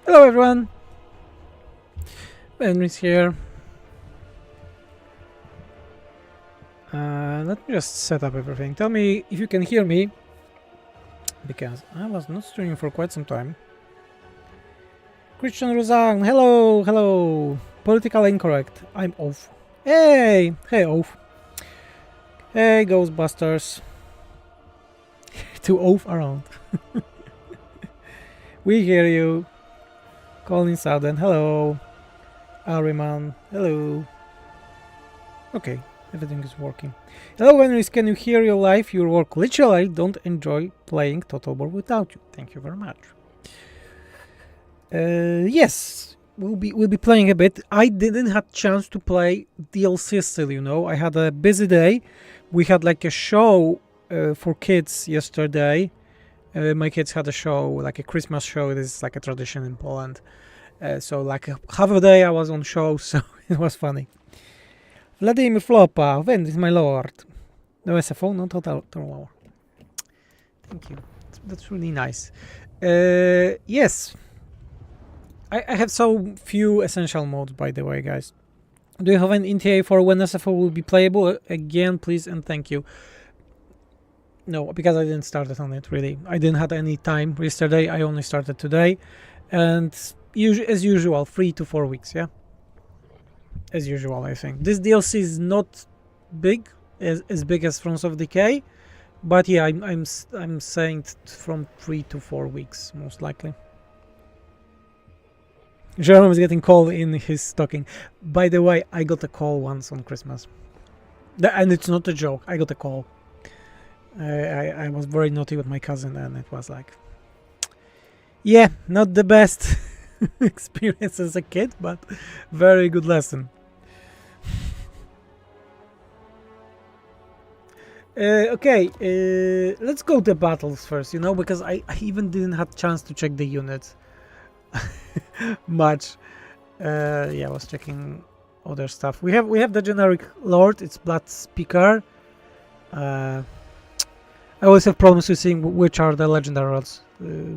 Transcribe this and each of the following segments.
Hello everyone! Henry's here. Let me just set up everything. Tell me if you can hear me, because I was not streaming for quite some time. Christian Rozang, hello, hello. Political incorrect. I'm off. Hey, hey, off. Hey, Ghostbusters. To off around. We hear you. Colin Southern, hello. Ariman, hello. Okay, everything is working. Hello, Henrys, can you hear your life? Your work literally don't enjoy playing Total War without you. Thank you very much. Yes, we'll be playing a bit. I didn't have chance to play DLC still, you know. I had a busy day. We had like a show for kids yesterday. My kids had a show, like a Christmas show. This is like a tradition in Poland. So like half a day I was on show, so it was funny. Vladimir Flopa, when is my lord? No SFO, no totalwar. Thank you. That's really nice. Yes. I have so few essential modes, by the way, guys. Do you have an ETA for when SFO will be playable? Again, please and thank you. No, because I didn't start it on it, really. I didn't have any time yesterday. I only started today. And as usual, 3 to 4 weeks, yeah? As usual, I think. This DLC is not big, as big as Thrones of Decay. But yeah, I'm saying from 3 to 4 weeks, most likely. Jerome is getting called in his stocking. By the way, I got a call once on Christmas. And it's not a joke, I got a call. I was very naughty with my cousin and it was like... Yeah, not the best experience as a kid, but very good lesson. Okay, let's go to battles first, you know, because I even didn't have chance to check the units much. Yeah, I was checking other stuff. We have the generic lord. It's Blood Speaker. I always have problems with seeing which are the legendary lords,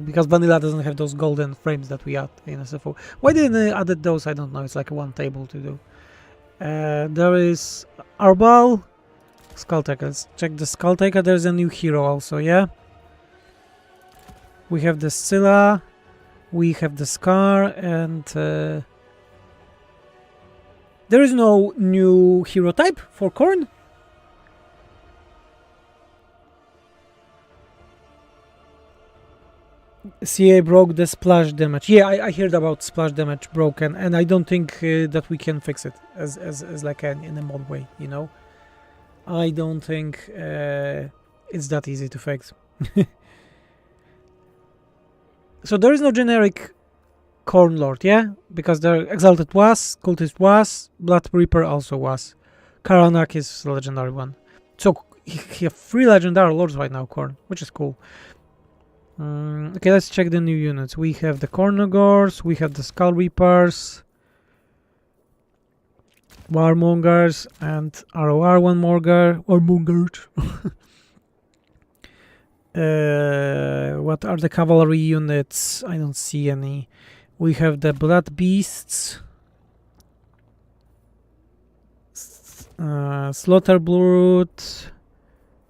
because vanilla doesn't have those golden frames that we add in SFO. Why didn't they added those? I don't know. It's like one table to do. There is Arbal. Skulltaker. Let's check the Skulltaker. There's a new hero also, yeah? We have the Scylla. We have the Scar. And there is no new hero type for Khorne. CA broke the splash damage. Yeah, I heard about splash damage broken, and I don't think that we can fix it as like in a mod way, you know? I don't think it's that easy to fix. So there is no generic Khorne Lord, yeah? Because the Exalted was, Cultist was, Blood Reaper also was. Karanak is the legendary one. So he have 3 legendary lords right now, Khorne, which is cool. Okay, let's check the new units. We have the Cornogors, we have the Skull Reapers, Warmongers, and ROR one Morgar, or Mungert. What are the cavalry units? I don't see any. We have the Blood Beasts, Slaughter Brute,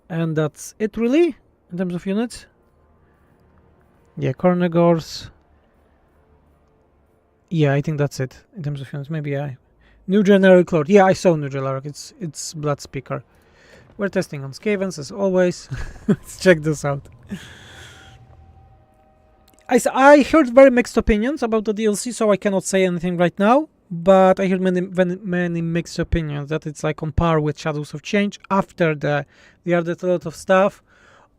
and that's it really, in terms of units. Yeah, Cornogors. Yeah, I think that's it in terms of units. Maybe I... New generic lord. Yeah, I saw new generic. It's Blood Speaker. We're testing on Skavens as always. Let's check this out. I heard very mixed opinions about the DLC, so I cannot say anything right now. But I heard many mixed opinions that it's like on par with Shadows of Change after they added a lot of stuff,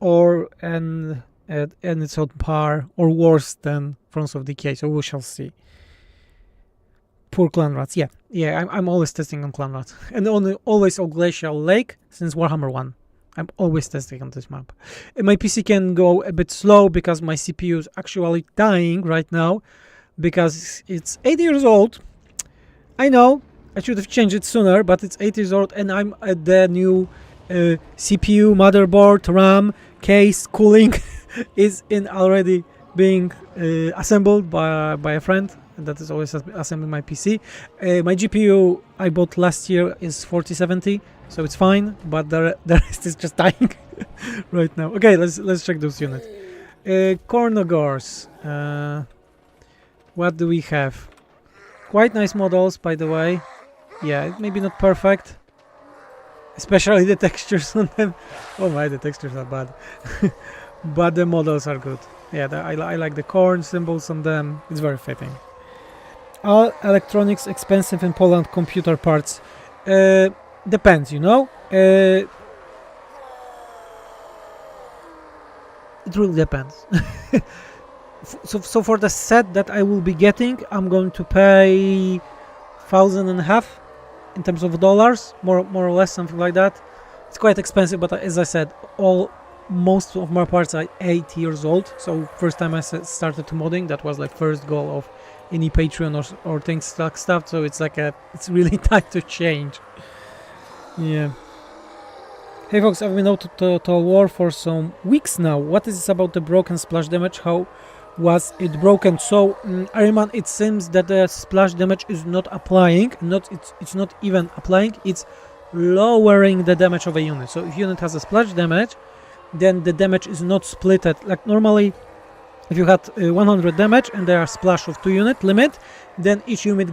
and it's on par or worse than Thrones of Decay, so we shall see. Poor clan rats. Yeah, I'm always testing on clan rats, and always on Glacial Lake since Warhammer 1. I'm always testing on this map. And my PC can go a bit slow because my CPU is actually dying right now because it's 8 years old. I know I should have changed it sooner, but it's 8 years old, and I'm at the new CPU, motherboard, RAM, case, cooling is in already being assembled by a friend, and that is always assembling my PC. My GPU I bought last year is 4070, so it's fine, but the rest is just dying right now. Okay, let's check those units. Khorne. What do we have? Quite nice models, by the way. Yeah, maybe not perfect, especially the textures on them. Oh my, the textures are bad. But the models are good. Yeah, I like the Khorne symbols on them. It's very fitting. All electronics expensive in Poland. Computer parts. Depends, you know. It really depends. So for the set that I will be getting, I'm going to pay $1,500 in terms of dollars, more or less, something like that. It's quite expensive, but as I said, most of my parts are 8 years old. So first time I started modding, that was like first goal of any Patreon or things like stuff. So it's like it's really time to change. Yeah. Hey folks, I've been out to Total War for some weeks now. What is this about the broken splash damage? How was it broken? So Ariman, it seems that the splash damage is not applying, it's not even applying, it's lowering the damage of a unit. So if unit has a splash damage, then the damage is not splitted. Like normally, if you had 100 damage and there are splash of 2 unit limit, then each unit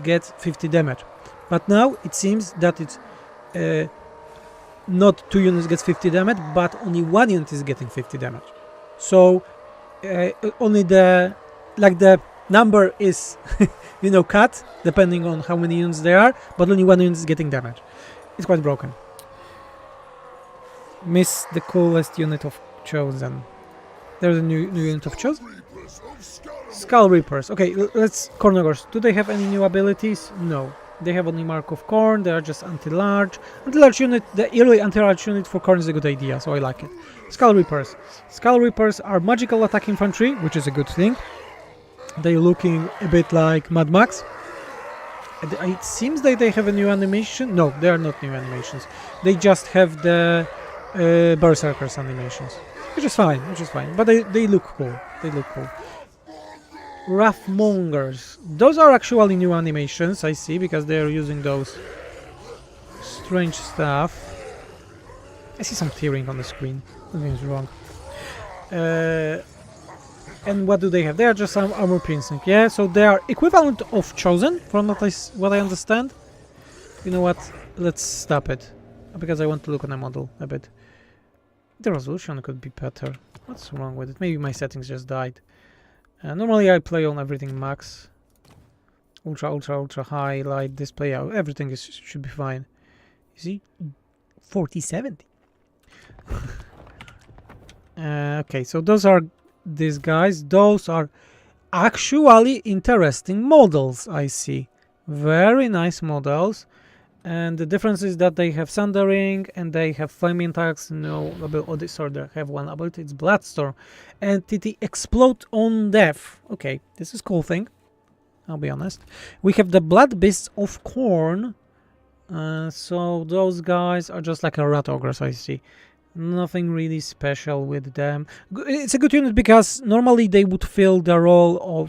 gets 50 damage. But now it seems that it's not 2 units gets 50 damage, but only 1 unit is getting 50 damage. So only the number is cut depending on how many units there are, but only 1 unit is getting damage. It's quite broken. Miss the coolest unit of Chosen. There's a new unit of Chosen. Skull Reapers. Okay, let's Khorne. Do they have any new abilities? No. They have only Mark of Khorne. They are just anti-large. Anti-large unit, the early anti-large unit for Khorne is a good idea, so I like it. Skull Reapers. Skull Reapers are magical attack infantry, which is a good thing. They're looking a bit like Mad Max. It seems that they have a new animation. No, they are not new animations. They just have the Berserkers animations, which is fine. But they look cool. Wrathmongers. Those are actually new animations, I see, because they are using those strange stuff. I see some tearing on the screen. Something's wrong. And what do they have? They are just some armor piercing. Yeah, so they are equivalent of Chosen, from what I understand. You know what? Let's stop it, because I want to look on a model a bit. The resolution could be better. What's wrong with it? Maybe my settings just died. Normally I play on everything max. Ultra high, light, display, everything should be fine. You see? 4070. Okay, so those are these guys. Those are actually interesting models, I see. Very nice models. And the difference is that they have Sundering and they have Flaming attacks. No, sorry, they have one ability. It's Bloodstorm. Entity Explode on Death. Okay, this is a cool thing. I'll be honest. We have the Blood Beasts of Khorne. So those guys are just like a rat ogres, I see. Nothing really special with them. It's a good unit because normally they would fill the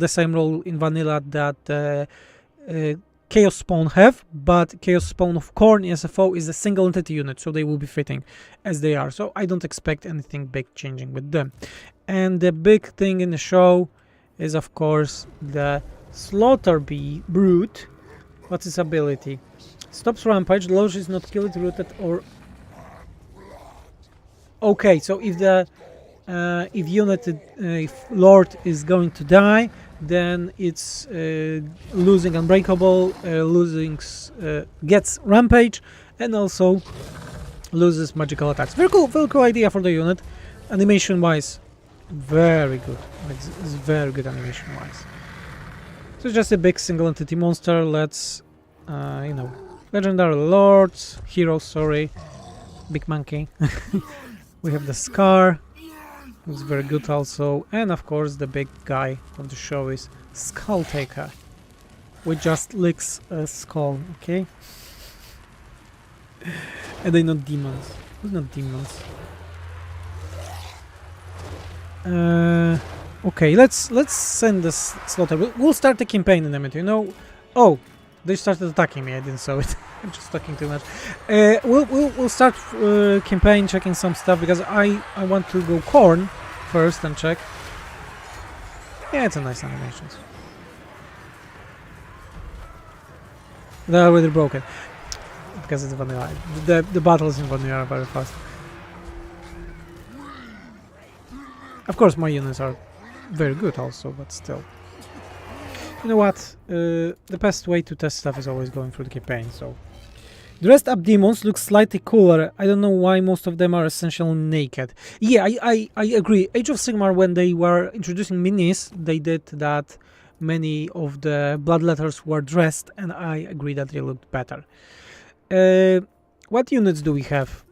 same role in vanilla that Chaos Spawn have, but Chaos Spawn of Khorne SFO is a single entity unit, so they will be fitting as they are. So I don't expect anything big changing with them. And the big thing in the show is, of course, the Slaughter Brute. What's its ability? Stops rampage, Lodge is not killed, rooted, or... Okay, so if Lord is going to die, then it's losing Unbreakable, gets Rampage, and also loses magical attacks. Very cool idea for the unit. Animation wise, very good. It's very good animation wise. So it's just a big single entity monster. Let's Legendary Lords, Heroes, sorry, Big Monkey. We have the Scar, who's very good also, and of course the big guy of the show is Skull Taker, which just licks a skull, okay? And they're not demons. Who's not demons? Okay, let's send this slaughter. We'll start the campaign in a minute. You know. Oh, they started attacking me. I didn't saw it. I'm just talking too much. We'll start campaign, checking some stuff because I want to go Khorne first and check. Yeah, it's a nice animations. They're already broken because it's vanilla. The battles in vanilla are very fast. Of course, my units are very good also, but still. You know what? The best way to test stuff is always going through the campaign, so... Dressed up demons look slightly cooler. I don't know why most of them are essentially naked. Yeah, I agree. Age of Sigmar, when they were introducing minis, they did that. Many of the bloodletters were dressed, and I agree that they looked better. What units do we have?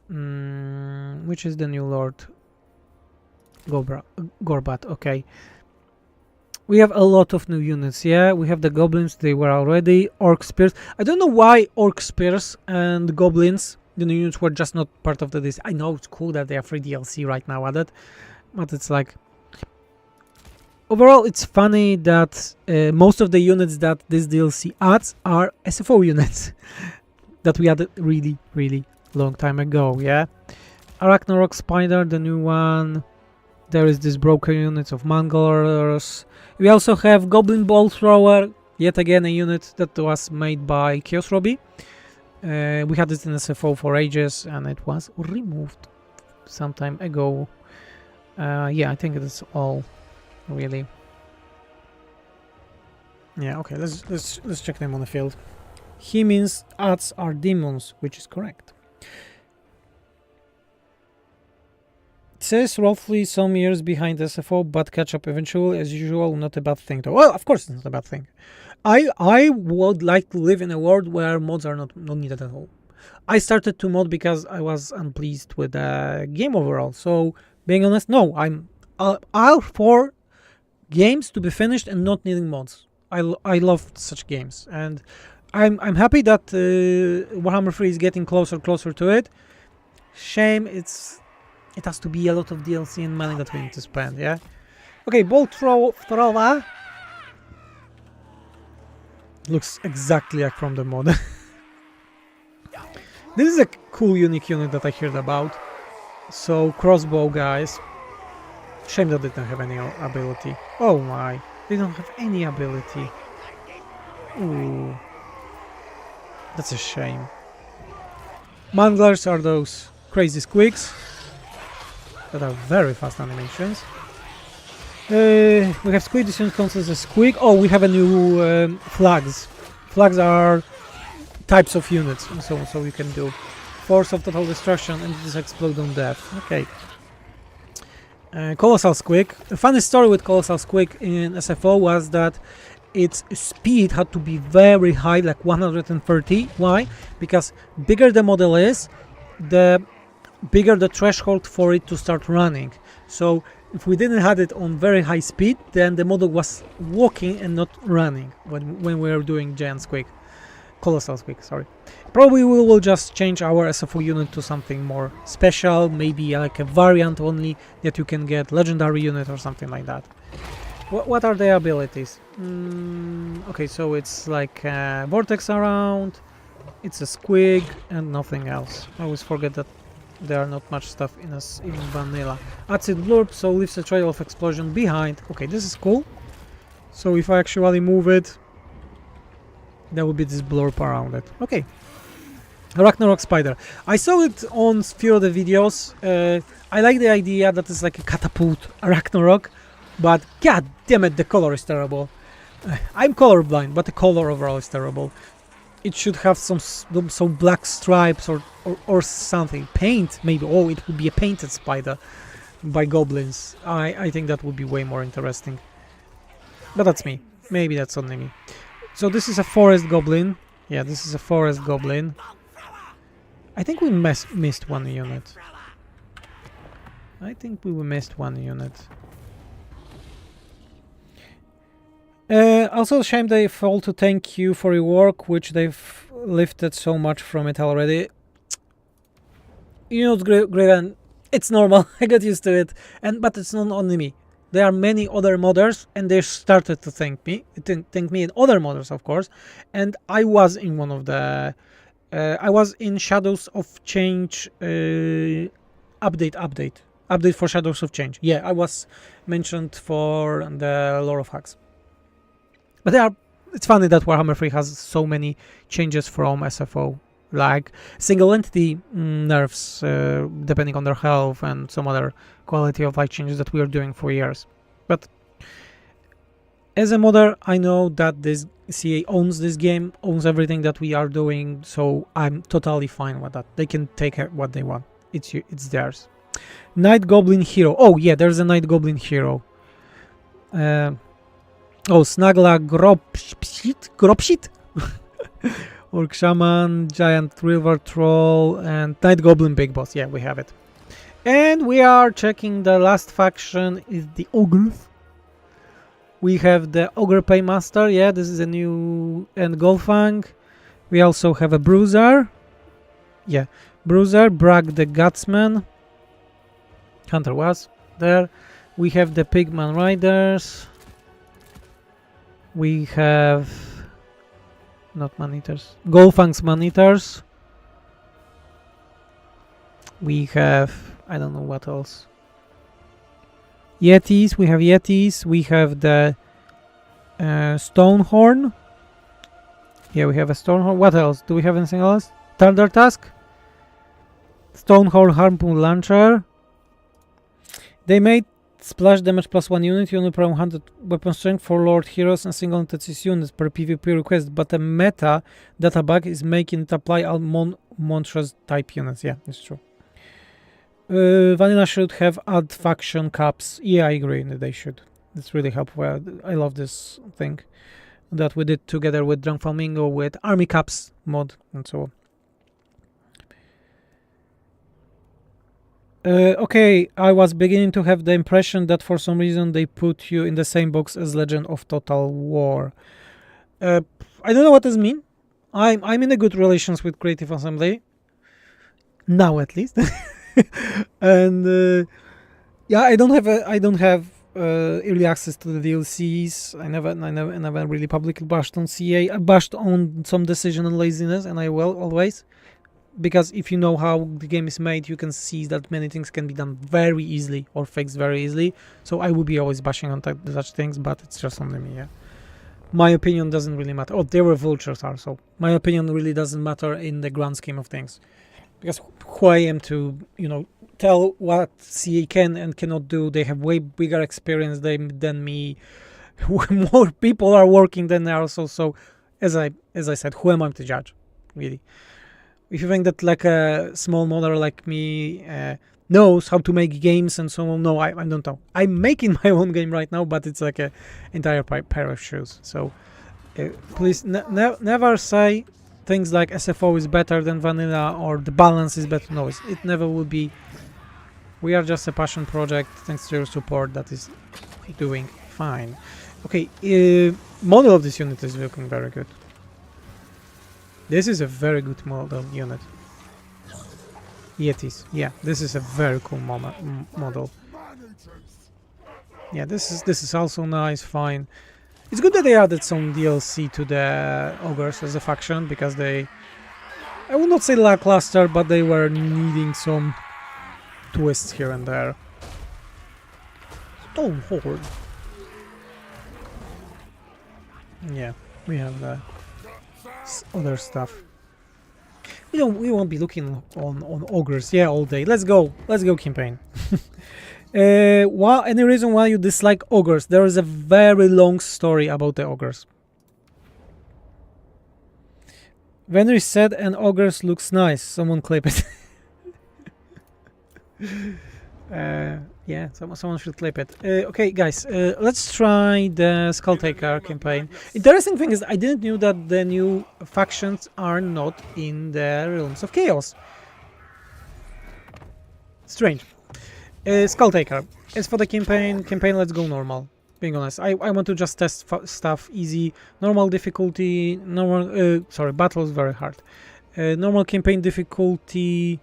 Which is the new Lord? Gorbat, okay. We have a lot of new units, yeah. We have the goblins, they were already. Orc spears. I don't know why orc spears and goblins, the new units, were just not part of the DLC. I know it's cool that they are free DLC right now added, but it's like... Overall, it's funny that most of the units that this DLC adds are SFO units that we added really, really long time ago, yeah. Arachnarok Spider, the new one. There is this broken units of Manglers. We also have Goblin Ball Thrower, yet again a unit that was made by Chaos Robbie. We had it in SFO for ages and it was removed some time ago. Yeah, I think it is all really. Yeah, okay, let's check them on the field. He means ads are demons, which is correct. It says roughly some years behind SFO, but catch up eventually, as usual, not a bad thing though. Well, of course it's not a bad thing. I would like to live in a world where mods are not needed at all. I started to mod because I was unpleased with the game overall. So, being honest, no, I'm all for games to be finished and not needing mods. I love such games, and I'm happy that Warhammer 3 is getting closer to it. Shame it has to be a lot of DLC and money that we need to spend, yeah? Okay, Bolt Thrower looks exactly like from the mod. This is a cool, unique unit that I heard about. So, crossbow guys. Shame that they don't have any ability. Oh my, they don't have any ability. Ooh. That's a shame. Manglers are those crazy squigs that are very fast animations. We have squig, this unit counts as a squig. Oh, we have a new flags. Flags are types of units, so you can do force of total destruction and this explode on death. Okay. Colossal Squig. A funny story with Colossal Squig in SFO was that its speed had to be very high, like 130. Why? Because bigger the model is, the bigger the threshold for it to start running. So if we didn't have it on very high speed, then the model was walking and not running when we were doing Giant Squig. Colossal Squig, sorry. Probably we will just change our SFO unit to something more special, maybe like a variant only that you can get, legendary unit or something like that. What are the abilities? Okay, so it's like a vortex around, it's a squig and nothing else. I always forget that there are not much stuff in vanilla. Acid blurb, so leaves a trail of explosion behind. Okay, this is cool. So if I actually move it, there will be this blurb around it. Okay. Ragnarok Spider. I saw it on few of the videos. I like the idea that it's like a catapult Ragnarok, but god damn it, the color is terrible. I'm colorblind, but the color overall is terrible. It should have some black stripes or something. Paint, maybe. Oh, it would be a painted spider by goblins. I think that would be way more interesting. But that's me. Maybe that's only me. So this is a forest goblin. Yeah, this is a forest goblin. I think we missed one unit. I think we missed one unit. Also, shame they failed to thank you for your work, which they've lifted so much from it already. You know, Graven, it's normal. I got used to it, but it's not only me. there are many other modders, and they started to thank me and other modders, of course. And I was in one of the I was in Shadows of Change update for Shadows of Change. Yeah, I was mentioned for the Lore of Hacks. But it's funny that Warhammer 3 has so many changes from SFO, like single entity nerfs depending on their health and some other quality of life changes that we are doing for years. But as a modder, I know that this CA owns this game, owns everything that we are doing, so I'm totally fine with that. They can take what they want. It's theirs. Night Goblin Hero. Oh yeah, there's a Night Goblin Hero. Snagla Gropshit? Orc Shaman, Giant River Troll, and Night Goblin Big Boss. Yeah, we have it. And we are checking the last faction is the Ogres. We have the Ogre Paymaster. Yeah, this is a new... and Golfang. We also have a Bruiser. Yeah, Bruiser, Bragg the Gutsman. Hunter was there. We have the Pigman Riders. We have... not man-eaters. Golfang's man-eaters. We have... I don't know what else. Yetis. We have Yetis. We have the Stonehorn. Yeah, we have a Stonehorn. What else? Do we have anything else? Thunder Tusk. Stonehorn Harpoon Launcher. They made splash damage +1 unit, unit per 100 weapon strength for Lord Heroes and single entity units per PvP request, but a meta data bug is making it apply all monstrous type units. Yeah, it's true. Vanilla should have add faction caps. Yeah, I agree that they should. It's really helpful. I love this thing that we did together with Drunk Flamingo with army caps mod and so on. Okay, I was beginning to have the impression that for some reason they put you in the same box as Legend of Total War. I don't know what this means. I'm in a good relations with Creative Assembly. Now at least. And yeah, I don't have early access to the DLCs. I never really publicly bashed on CA. I bashed on some decision and laziness, and I will always. Because if you know how the game is made, you can see that many things can be done very easily or fixed very easily. So I will be always bashing on such things, but it's just only me, yeah. My opinion doesn't really matter. Oh, there were vultures are, so my opinion really doesn't matter in the grand scheme of things. Because who I am to, tell what CA can and cannot do. They have way bigger experience than me. More people are working than they are also. So as I said, who am I to judge, really? If you think that like a small modder like me knows how to make games and so on, no, I don't know. I'm making my own game right now, but it's like an entire pair of shoes. So please never say things like SFO is better than vanilla or the balance is better. No, it never will be. We are just a passion project, thanks to your support, that is doing fine. Okay, model of this unit is looking very good. This is a very good model unit. Yetis. Yeah, this is a very cool model. Yeah, this is also nice, fine. It's good that they added some DLC to the Ogres as a faction, because I would not say lackluster, but they were needing some twists here and there. Stonehorn. Yeah, we have the other stuff. We won't be looking on ogres, yeah, all day. Let's go campaign. Any reason why you dislike ogres? There is a very long story about the ogres. Venry said an ogres looks nice. Someone clip it. Yeah, someone should clip it. Okay, guys, let's try the Skulltaker campaign. Interesting thing is, I didn't know that the new factions are not in the Realms of Chaos. Strange. Skulltaker. As for the campaign, let's go normal. Being honest, I want to just test stuff easy. Normal difficulty, battle is very hard. Normal campaign difficulty.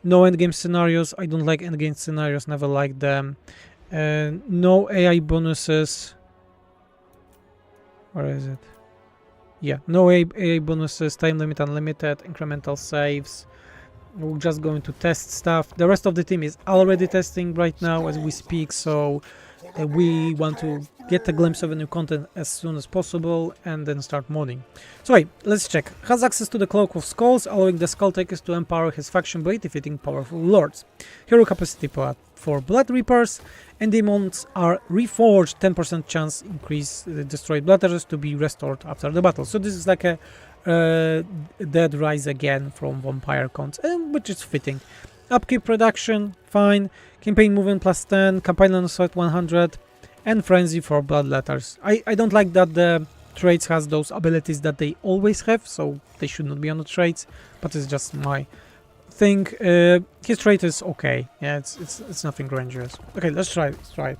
No endgame scenarios. I don't like endgame scenarios, never liked them. No AI bonuses. Where is it? Yeah, no AA bonuses, time limit unlimited, incremental saves. We're just going to test stuff. The rest of the team is already testing right now as we speak, so we want to get a glimpse of a new content as soon as possible and then start modding. So hey, let's check. Has access to the Cloak of Skulls, allowing the Skull Takers to empower his faction by defeating powerful lords. Hero capacity for Blood Reapers, and demons are reforged, 10% chance increase destroyed blood arrows to be restored after the battle. So this is like a Dead Rise again from Vampire Cons, which is fitting. Upkeep production, fine. Campaign movement plus 10, campaign assault 100, and frenzy for blood letters. I don't like that the traits has those abilities that they always have, so they should not be on the traits, but it's just my thing. His trait is okay. Yeah, it's nothing grandiose. Okay, let's try it.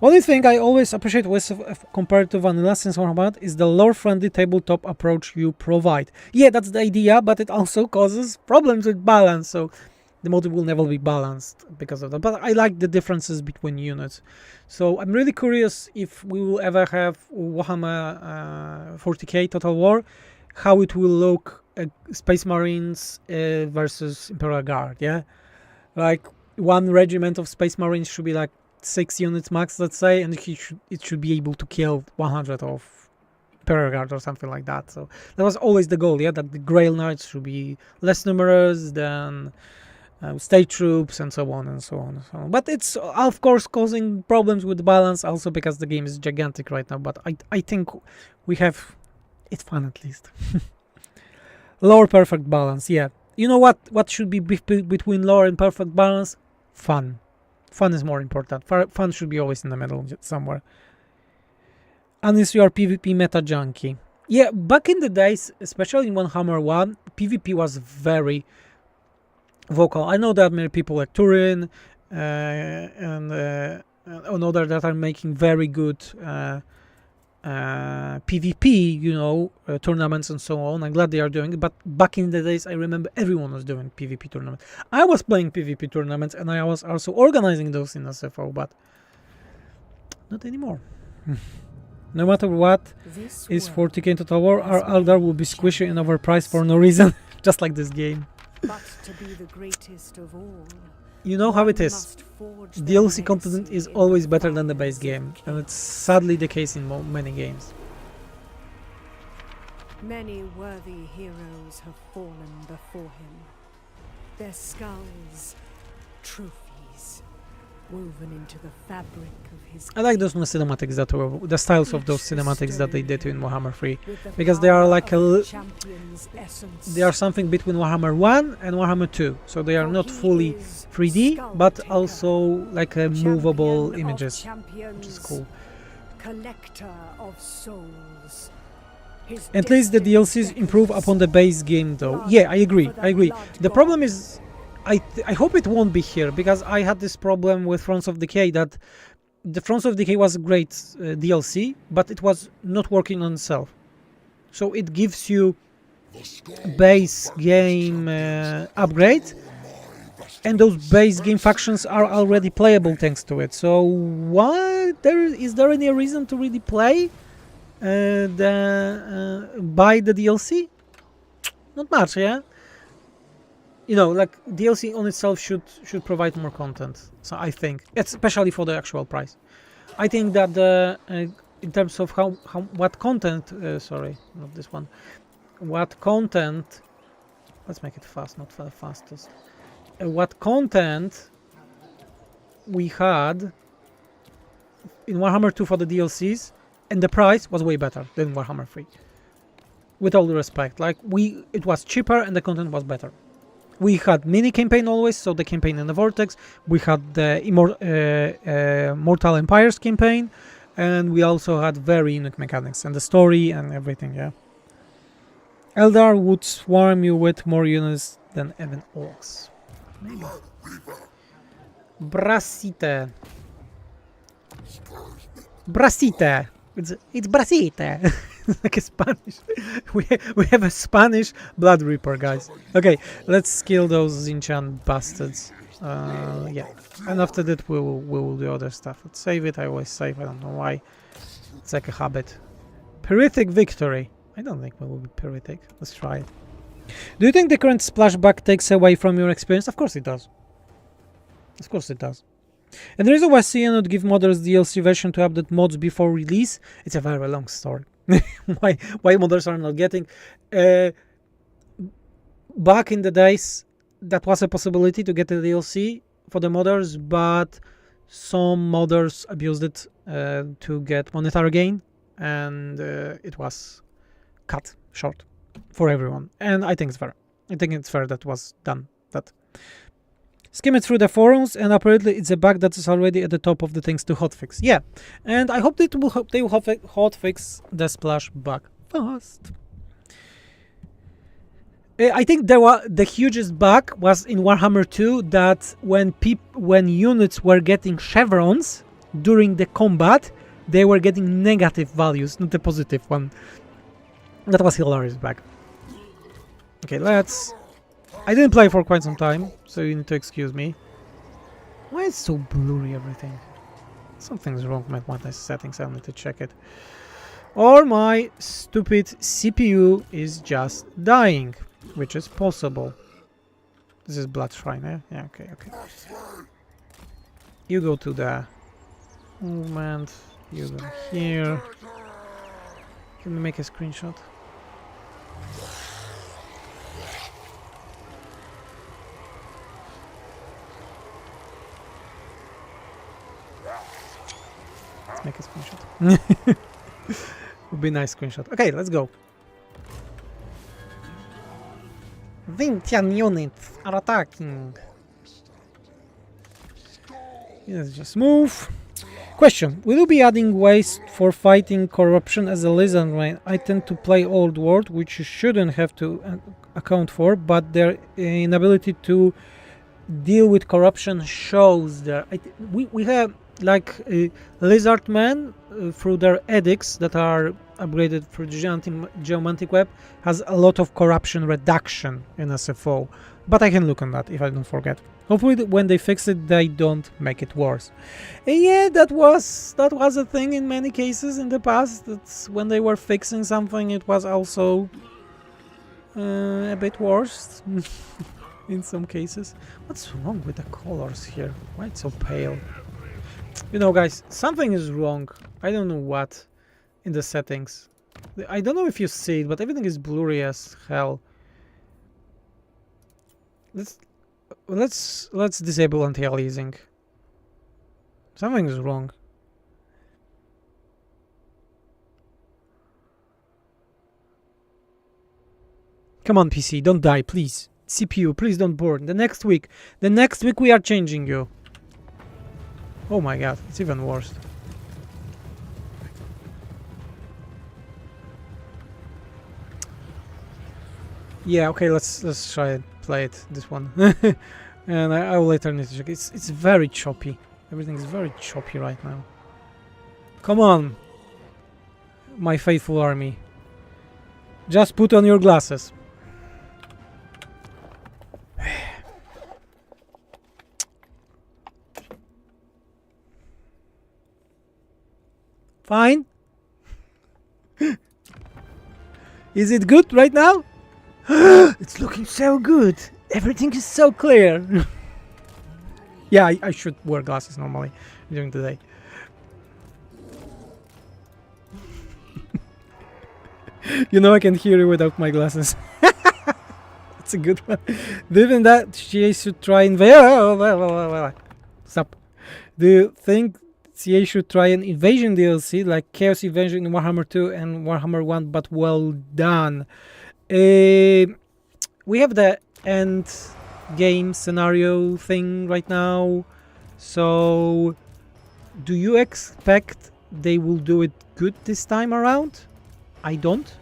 Only thing I always appreciate with compared to vanilla since Warhammer is the lore-friendly tabletop approach you provide. Yeah, that's the idea, but it also causes problems with balance, so the motive will never be balanced because of that. But I like the differences between units. So I'm really curious if we will ever have Warhammer 40k Total War, how it will look Space Marines versus Imperial Guard, yeah? Like one regiment of Space Marines should be like 6 units max, let's say, and it should be able to kill 100 of Imperial Guard or something like that. So that was always the goal, yeah, that the Grail Knights should be less numerous than state troops and so on and so on and so on. But it's of course causing problems with the balance also because the game is gigantic right now, but I think we have it's fun at least. Lore perfect balance, yeah. You know what should be between lore and perfect balance? Fun. Fun is more important. Fun should be always in the middle somewhere. Unless you are PvP meta junkie. Yeah, back in the days, especially in Warhammer 1, PvP was very vocal. I know that many people like Turin and other that are making very good PvP, you know, tournaments and so on. I'm glad they are doing it, but back in the days I remember everyone was doing PvP tournaments. I was playing PvP tournaments and I was also organizing those in SFO, but not anymore. No matter what is 40k in Total War, our Eldar will be squishy and overpriced for no reason, just like this game. But to be the greatest of all, you know how it is. DLC content is always better than the base game, and it's sadly the case in many games. Many worthy heroes have fallen before him. Their skulls, trophies, woven into the fabric of his. I like those new cinematics that were the styles of those cinematics that they did in Warhammer 3, because they are like they are something between Warhammer 1 and Warhammer 2, so they are not fully 3D, but also like movable images, which is cool. Collector of souls. At least the DLCs improve upon the base game, though. Yeah, I agree. The problem is, I hope it won't be here, because I had this problem with Thrones of Decay, that the Thrones of Decay was a great DLC, but it was not working on itself. So it gives you base game upgrade, and those base game factions are already playable thanks to it. So is there any reason to really play buy the DLC? Not much, yeah. You know, like DLC on itself should provide more content. So I think, especially for the actual price. I think that in terms of what content, sorry, not this one. What content? Let's make it fast, not the fastest. What content we had in Warhammer 2 for the DLCs, and the price was way better than Warhammer 3. With all due respect, like it was cheaper and the content was better. We had mini campaign always, so the campaign in the Vortex. We had the Mortal Empires campaign, and we also had very unique mechanics and the story and everything. Yeah, Eldar would swarm you with more units than even orcs. Maybe. Brasite. It's Brasite. Like a Spanish. We have a Spanish Blood Reaper, guys. Okay, let's kill those Zinchang bastards. Yeah, and after that we will do other stuff. Let's save it. I always save. I don't know why. It's like a habit. Pyrrhic victory. I don't think we will be pyrrhic. Let's try it. Do you think the current splashback takes away from your experience? Of course it does. Of course it does. And the reason why CN would give modders DLC version to update mods before release, it's a very long story. why modders are not getting... back in the days, that was a possibility to get a DLC for the modders, but some modders abused it to get monetary gain, and it was cut short for everyone. And I think it's fair. I think it's fair that was done. That skim it through the forums, and apparently it's a bug that is already at the top of the things to hotfix. Yeah, and I hope they will hotfix the splash bug fast. I think the hugest bug was in Warhammer 2 that when units were getting chevrons during the combat, they were getting negative values, not the positive one. That was hilarious bug. Okay, I didn't play for quite some time, so you need to excuse me. Why is so blurry everything? Something's wrong with my settings, I need to check it. Or my stupid CPU is just dying. Which is possible. This is Blood Shrine, eh? Yeah, okay. You go to the movement. You go here. Can we make a screenshot? Let's make a screenshot. Would be a nice screenshot. Okay, let's go. Vintian units are attacking. Let's just move. Question: will you be adding ways for fighting corruption as a lizard rain? I tend to play Old World, which you shouldn't have to account for, but their inability to deal with corruption shows there. We have like lizard men through their edicts that are upgraded for the geomantic web has a lot of corruption reduction in SFO, but I can look on that if I don't forget. Hopefully when they fix it they don't make it worse. And yeah, that was a thing in many cases in the past. That's when they were fixing something, it was also a bit worse in some cases. What's wrong with the colors here? Why it's so pale? You know, guys, something is wrong. I don't know what in the settings. I don't know if you see it, but everything is blurry as hell. Let's disable anti-aliasing. Something is wrong. Come on, PC, don't die, please. CPU, please don't burn. The next week we are changing you. Oh my god, it's even worse. Yeah, okay, let's try it, play it, this one. And I will later need to check. It's very choppy. Everything is very choppy right now. Come on, my faithful army. Just put on your glasses. Fine. Is it good right now? It's looking so good. Everything is so clear. Yeah, I should wear glasses normally during the day. You know I can hear you without my glasses. That's a good one. Given that CA should try and... Stop. Do you think CA should try an invasion DLC like Chaos Invasion in Warhammer 2 and Warhammer 1, but well done? We have the end game scenario thing right now, so do you expect they will do it good this time around? I don't.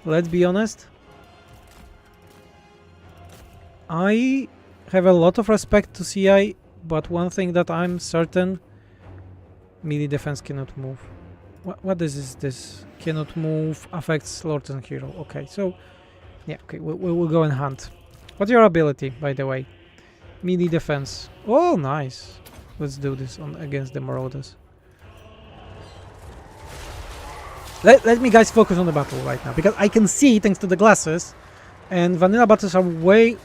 Let's be honest. I have a lot of respect to CI, but one thing that I'm certain, melee defense cannot move. What is this? Cannot move, affects Lord and Hero. Okay, so yeah, okay, we'll go and hunt. What's your ability, by the way? Melee defense. Oh, nice. Let's do this against the Marauders. Let me guys focus on the battle right now, because I can see thanks to the glasses, and vanilla battles are way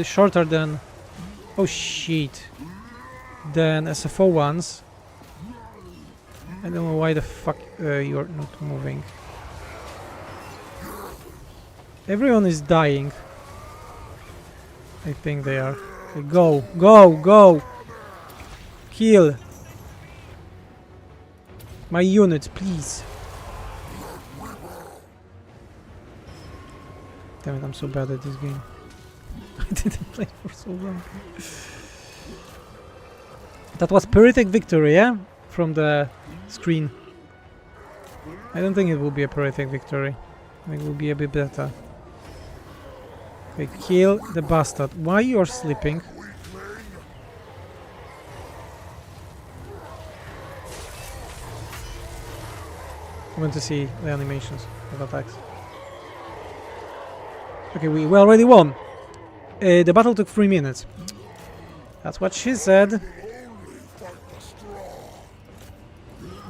shorter than... Oh shit. Than SFO ones. I don't know why the fuck you're not moving. Everyone is dying. I think they are. Okay, go, go, go! Kill! My units, please. Damn it, I'm so bad at this game. I didn't play for so long. That was Pyrrhic Victory, yeah? From the screen. I don't think it will be a Pyrrhic Victory. I think it will be a bit better. Okay, kill the bastard. Why you're sleeping? I want to see the animations of attacks. Okay, we already won. The battle took 3 minutes. That's what she said.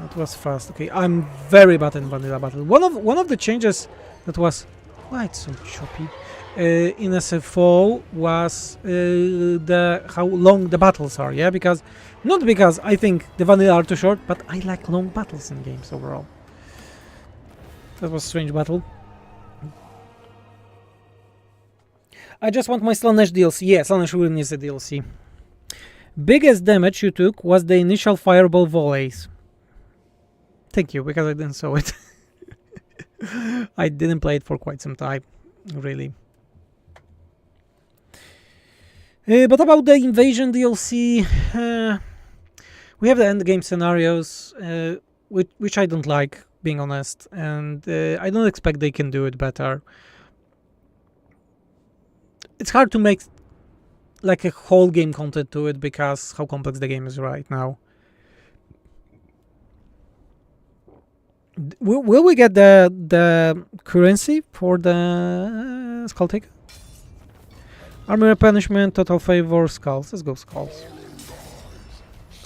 That was fast. Okay, I'm very bad in vanilla battle. One of the changes that was... Why it's so choppy? In SFO was how long the battles are, yeah? Because... Not because I think the vanilla are too short, but I like long battles in games overall. That was a strange battle. I just want my Slanesh DLC. Yeah, Slanesh really needs a DLC. Biggest damage you took was the initial fireball volleys. Thank you, because I didn't saw it. I didn't play it for quite some time, really. But about the Invasion DLC, we have the endgame scenarios, which I don't like, being honest, and I don't expect they can do it better. It's hard to make like a whole game content to it because how complex the game is right now. Will we get the currency for the skull take? Armor replenishment, total favor, skulls. Let's go skulls.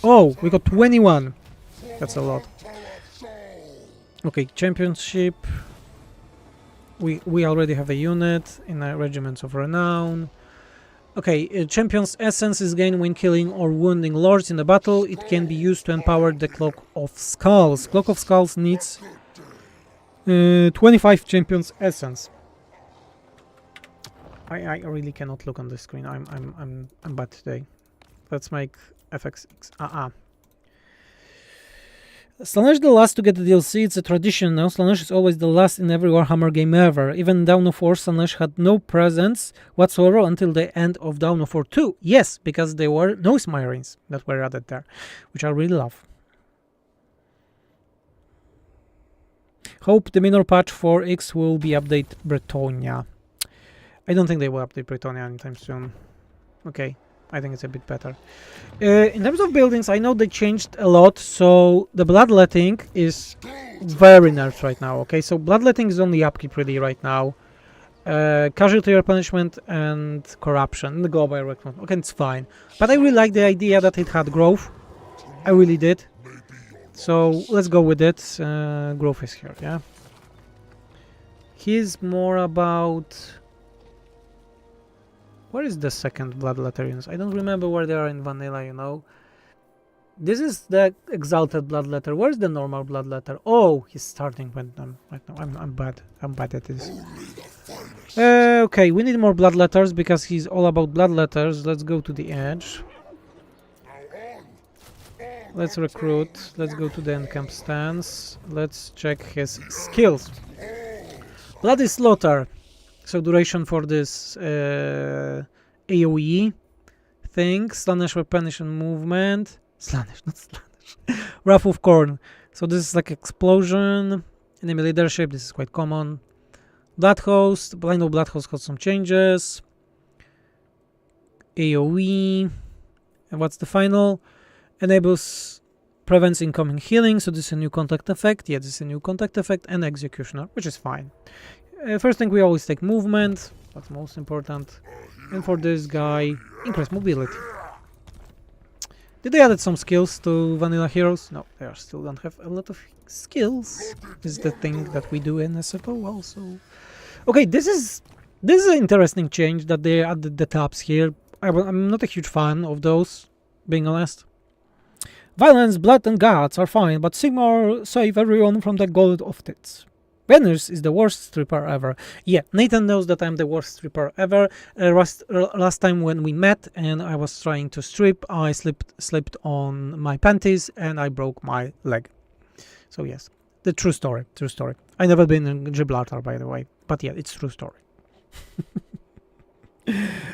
Oh, we got 21. That's a lot. Okay, championship. We already have a unit in regiments of renown. Okay, champion's essence is gained when killing or wounding lords in a battle. It can be used to empower the Cloak of Skulls. Cloak of Skulls needs 25 champion's essence. I really cannot look on the screen. I'm bad today. Let's make FX. Slanesh the last to get the DLC. It's a tradition now. Slanesh is always the last in every Warhammer game ever. Even Dawn of War, Slanesh had no presence whatsoever until the end of Dawn of War 2. Yes, because there were noise Marines that were added there, which I really love. Hope the minor patch for X will be update Bretonia. I don't think they will update Bretonia anytime soon. Okay. I think it's a bit better. In terms of buildings, I know they changed a lot, so the bloodletting is very nerfed right now, okay? So bloodletting is only upkeep really right now. Casualty replenishment and corruption. The global recruitment. Okay, it's fine. But I really like the idea that it had growth. I really did. So let's go with it. Growth is here, yeah? He's more about... Where is the second Bloodletter units? I don't remember where they are in vanilla, you know. This is the Exalted Bloodletter. Where's the normal Bloodletter? Oh, he's starting with them right now. I'm bad. I'm bad at this. Okay, we need more Bloodletters because he's all about Bloodletters. Let's go to the edge. Let's recruit. Let's go to the Encamp stance. Let's check his skills. Bloody Slaughter. So duration for this AoE thing. Slanesh replenishment movement. Slanesh, not Slanesh. Wrath of Khorne. So this is like explosion. Enemy leadership. This is quite common. Blood Host. I know Blood Host got some changes. AoE. And what's the final? Enables... Prevents incoming healing. So this is a new contact effect. Yeah, this is a new contact effect. And Executioner, which is fine. First thing, we always take movement. That's most important. And for this guy, increase mobility. Did they added some skills to vanilla heroes? No, they are still don't have a lot of skills. This is the thing that we do in SFO also. Okay, this is an interesting change that they added the tabs here. I'm not a huge fan of those, being honest. Violence, blood and guts are fine, but Sigmar save everyone from the gold of tits. Venus is the worst stripper ever. Yeah, Nathan knows that I'm the worst stripper ever. Last time when we met and I was trying to strip, I slipped on my panties and I broke my leg. So yes, the true story. I never been in Gibraltar, by the way, but yeah, it's true story.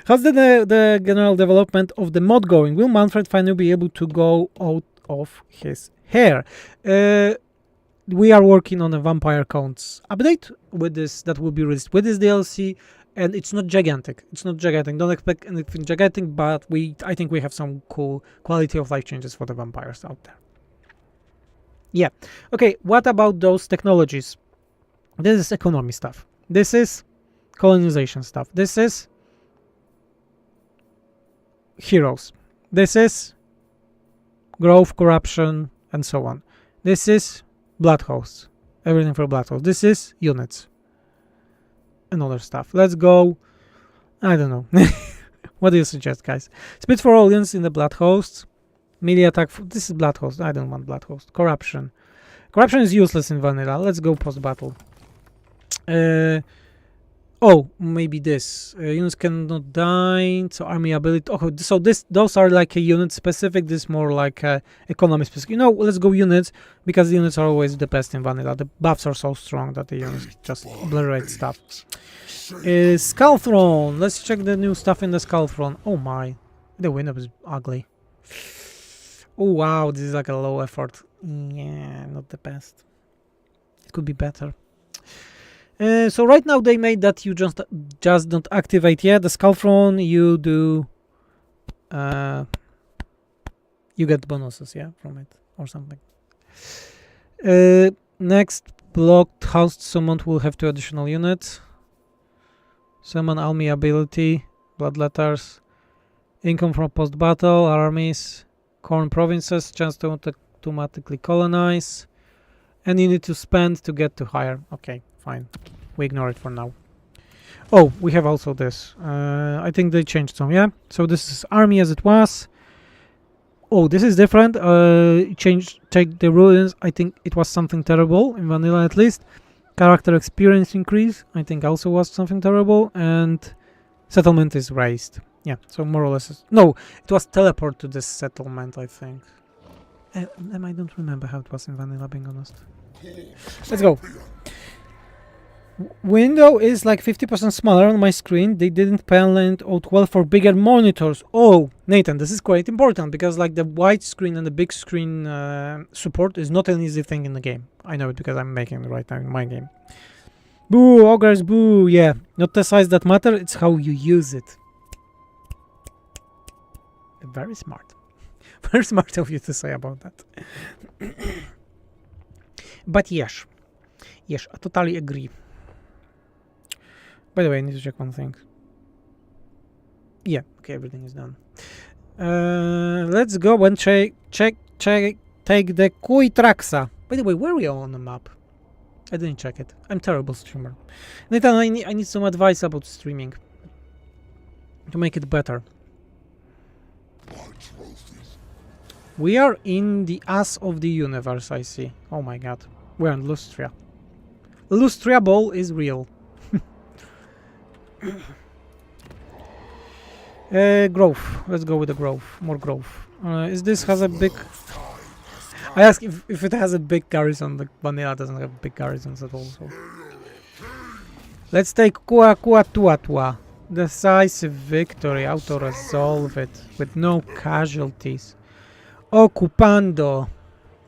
How's the general development of the mod going? Will Manfred finally be able to go out of his hair? We are working on a vampire counts update with this that will be released with this DLC, and it's not gigantic. Don't expect anything gigantic, but I think we have some cool quality of life changes for the vampires out there. Yeah. Okay, what about those technologies? This is economy stuff. This is colonization stuff. This is heroes. This is growth, corruption, and so on. This is blood hosts. Everything for blood hosts. This is units. And other stuff. Let's go. I don't know. What do you suggest, guys? Speed for all units in the blood hosts. Melee attack. This is blood host. I don't want blood host. Corruption. Corruption is useless in vanilla. Let's go post battle. Oh, maybe this. Units cannot die. So army ability. Oh, so those are like a unit specific. This more like economy specific. You know, let's go units because the units are always the best in vanilla. The buffs are so strong that the units just obliterate stuff. Skull Throne. Let's check the new stuff in the Skull Throne. Oh my, the window is ugly. Oh wow, this is like a low effort. Yeah, not the best. It could be better. So right now they made that you just don't activate yet the Skull Throne. You do you get bonuses, yeah, from it or something. Next, blocked house summoned will have 2 additional units. Summon army ability, blood letters, income from post battle armies, Khorne provinces, chance to automatically colonize, and you need to spend to get to higher. Okay, fine. We ignore it for now. Oh, we have also this. I think they changed some, yeah? So this is army as it was. Oh, this is different. Take the ruins. I think it was something terrible in vanilla at least. Character experience increase. I think also was something terrible. And settlement is raised. Yeah, so more or less. No, it was teleport to this settlement, I think. I don't remember how it was in vanilla, being honest. Let's go. Window is like 50% smaller on my screen. They didn't pan out well for bigger monitors. Oh, Nathan, this is quite important because like the wide screen and the big screen support is not an easy thing in the game. I know it because I'm making it right now in my game. Boo, ogres, boo. Yeah, not the size that matter, it's how you use it. Very smart. Very smart of you to say about that. But yes, I totally agree. By the way, I need to check one thing. Yeah, okay, everything is done. Let's go and take the Kuitraxa. By the way, where are we on the map? I didn't check it. I'm a terrible streamer. Nathan, I need some advice about streaming to make it better. We are in the ass of the universe, I see. Oh my god. We're in Lustria. Lustria ball is real. Growth. Let's go with the growth. More growth. Is this has a big... I ask if it has a big garrison. The vanilla doesn't have big garrisons at all. So. Let's take Tua. Decisive victory. Auto-resolve it. With no casualties. Occupando.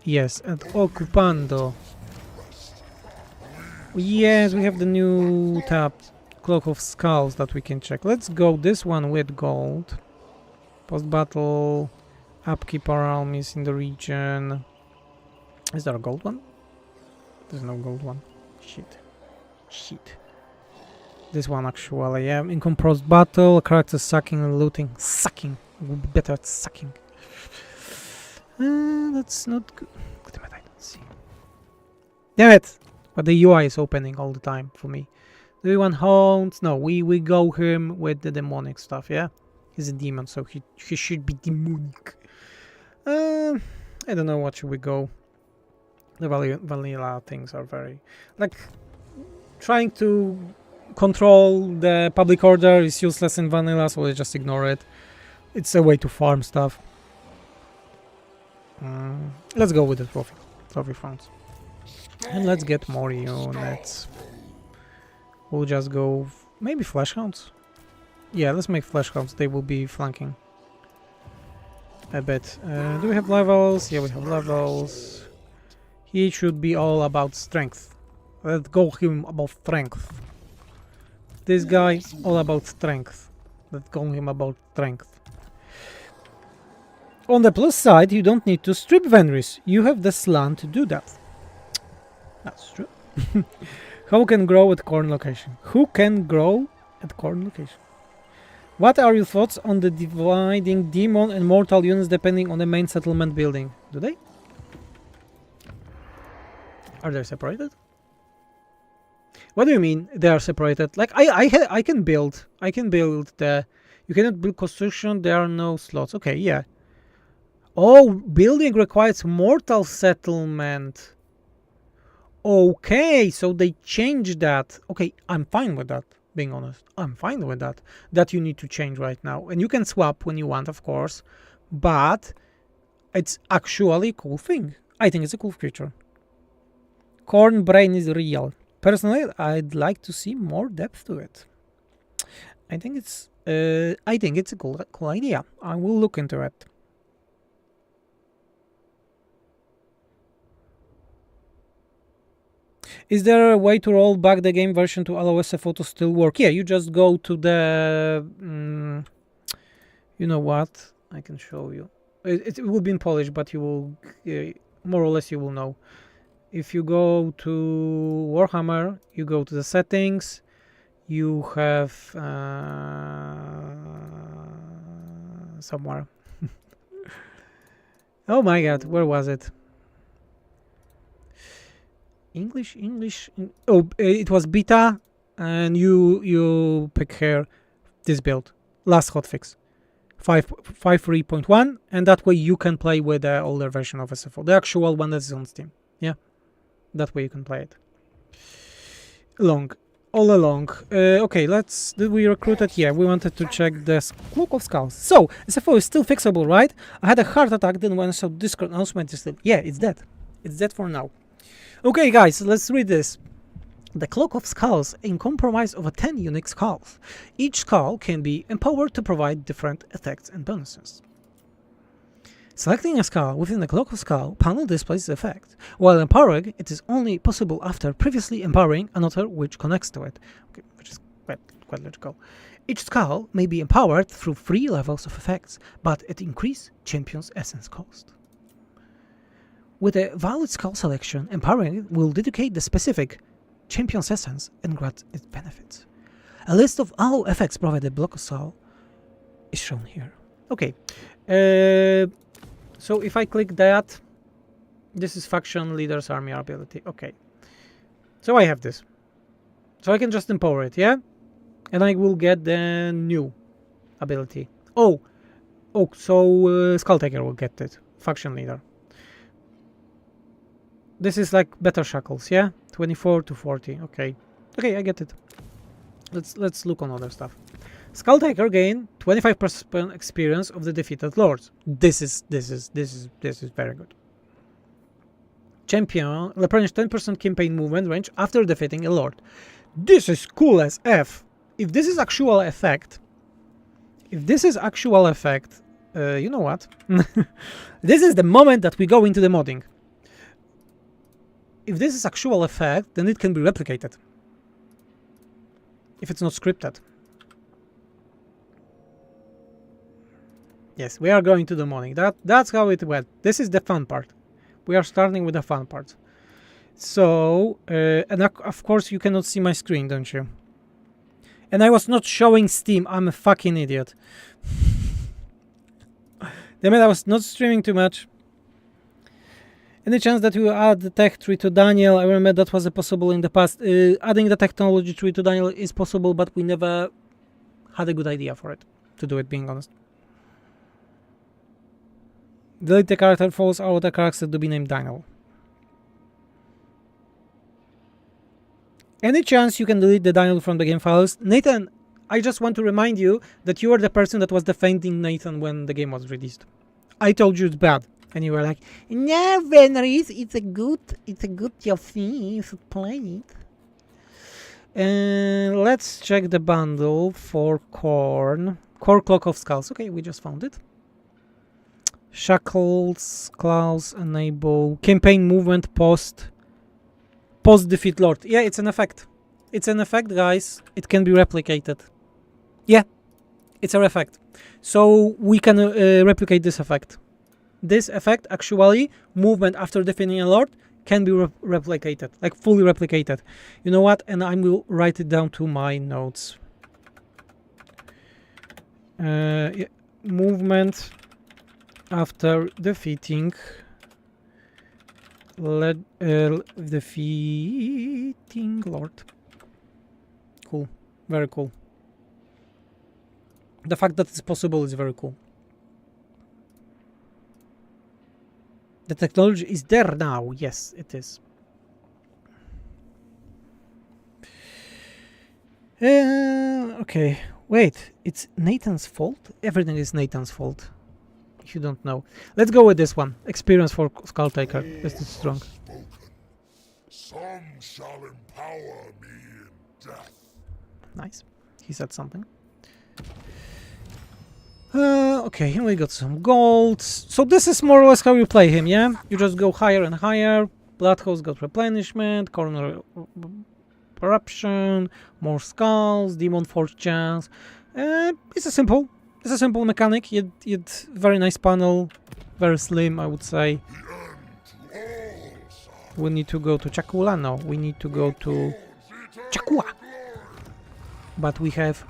Yes, and Occupando. Yes, we have the new tab. Cloak of Skulls that we can check. Let's go this one with gold. Post-battle. Upkeep our armies in the region. Is there a gold one? There's no gold one. Shit. This one actually, yeah. In composed battle, characters sucking and looting. Sucking. Would be better at sucking. That's not good. Damn it, I don't see. Damn it! But the UI is opening all the time for me. Do we want hounds? No, we go him with the demonic stuff, yeah? He's a demon, so he should be demonic. I don't know what should we go. The vanilla things are very... Like, trying to control the public order is useless in vanilla, so let's just ignore it. It's a way to farm stuff. Let's go with the trophy fronts. And let's get more units. We'll just go... maybe flash hounds? Yeah, let's make flash hounds. They will be flanking a bit. Do we have levels? Yeah, we have levels. He should be all about strength. Let's go him about strength. This guy, all about strength. Let's go him about strength. On the plus side, you don't need to strip Venris. You have the slant to do that. That's true. Who can grow at Khorne location? Who can grow at Khorne location? What are your thoughts on the dividing demon and mortal units depending on the main settlement building? Do they? Are they separated? What do you mean they are separated? Like I can build the... You cannot build construction, there are no slots. Okay, yeah. Oh, building requires mortal settlement. Okay, so they changed that. Okay, I'm fine with that, being honest. I'm fine with that. That you need to change right now. And you can swap when you want, of course. But it's actually a cool thing. I think it's a cool feature. Khorne brain is real. Personally, I'd like to see more depth to it. I think it's a cool idea. I will look into it. Is there a way to roll back the game version to allow SFO to still work? Yeah, you just go to the... you know what? I can show you. It will be in Polish, but you will... more or less you will know. If you go to Warhammer, you go to the settings, you have... somewhere. Oh my god, where was it? English. Oh, it was beta, and you pick here this build, last hotfix, 5.3.1, and that way you can play with the older version of SFO, the actual one that is on Steam. Yeah, that way you can play it. All along. Okay, did we recruit it? Yeah, we wanted to check the Cloak of Skulls. So, SFO is still fixable, right? I had a heart attack, then when I saw Discord announcement, is still... Yeah, it's dead. It's dead for now. Okay, guys, let's read this. The Cloak of Skulls compromise of 10 unique skulls. Each skull can be empowered to provide different effects and bonuses. Selecting a skull within the Cloak of Skull panel displays the effect. While empowering, it is only possible after previously empowering another which connects to it, okay, which is quite logical. Each skull may be empowered through 3 levels of effects, but at increased champion's essence cost. With a valid skull selection, empowering it will dedicate the specific champion's essence and grant its benefits. A list of all effects provided block of skull is shown here. Okay, so if I click that, this is faction leader's army ability. Okay, so I have this, so I can just empower it, yeah, and I will get the new ability. So Skull Taker will get it, faction leader. This is like better shackles, yeah? 24 to 40. Okay, I get it. Let's look on other stuff. Skull Taker gain 25% experience of the defeated lords. This is very good. Champion replenish 10% campaign movement range after defeating a lord. This is cool as F. If this is actual effect, you know what? This is the moment that we go into the modding. If this is actual effect, then it can be replicated. If it's not scripted. Yes, we are going to the morning. That's how it went. This is the fun part. We are starting with the fun part. So, and of course you cannot see my screen, don't you? And I was not showing Steam. I'm a fucking idiot. Damn it, I was not streaming too much. Any chance that you add the tech tree to Daniel? I remember that was possible in the past. Adding the technology tree to Daniel is possible, but we never had a good idea for it, to do it, being honest. Delete the character false out the character to be named Daniel. Any chance you can delete the Daniel from the game files? Nathan, I just want to remind you that you are the person that was defending Nathan when the game was released. I told you it's bad. And you were like, no, Venris, it's a good DLC, you should play it. And let's check the bundle for Khorne. Core Clock of Skulls. Okay, we just found it. Shackles, claws, enable, campaign movement, post defeat Lord. Yeah, it's an effect. It's an effect, guys. It can be replicated. Yeah, it's a effect. So we can replicate this effect. This effect, actually, movement after defeating a Lord, can be replicated, like fully replicated. You know what? And I will write it down to my notes. Yeah. Movement after defeating defeating Lord. Cool. Very cool. The fact that it's possible is very cool. The technology is there now. Yes, it is. Okay. Wait, it's Nathan's fault? Everything is Nathan's fault. If you don't know. Let's go with this one. Experience for Skulltaker. This is strong. Some shall empower me in death. Nice. He said something. Okay, here we got some gold. So this is more or less how you play him, yeah? You just go higher and higher. Bloodhouse got replenishment, corner corruption, more skulls, demon force chance. It's a simple mechanic. Yet very nice panel, very slim, I would say. We need to go to Chakula. No, we need to go to Chakua. But we have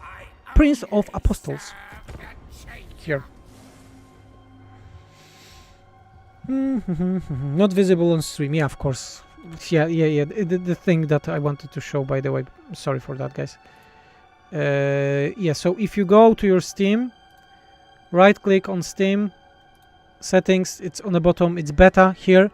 Prince of Apostles here. Not visible on stream. Yeah, of course. Yeah. The thing that I wanted to show, by the way. Sorry for that, guys. Yeah, so if you go to your Steam, right click on Steam, settings, it's on the bottom, it's beta here,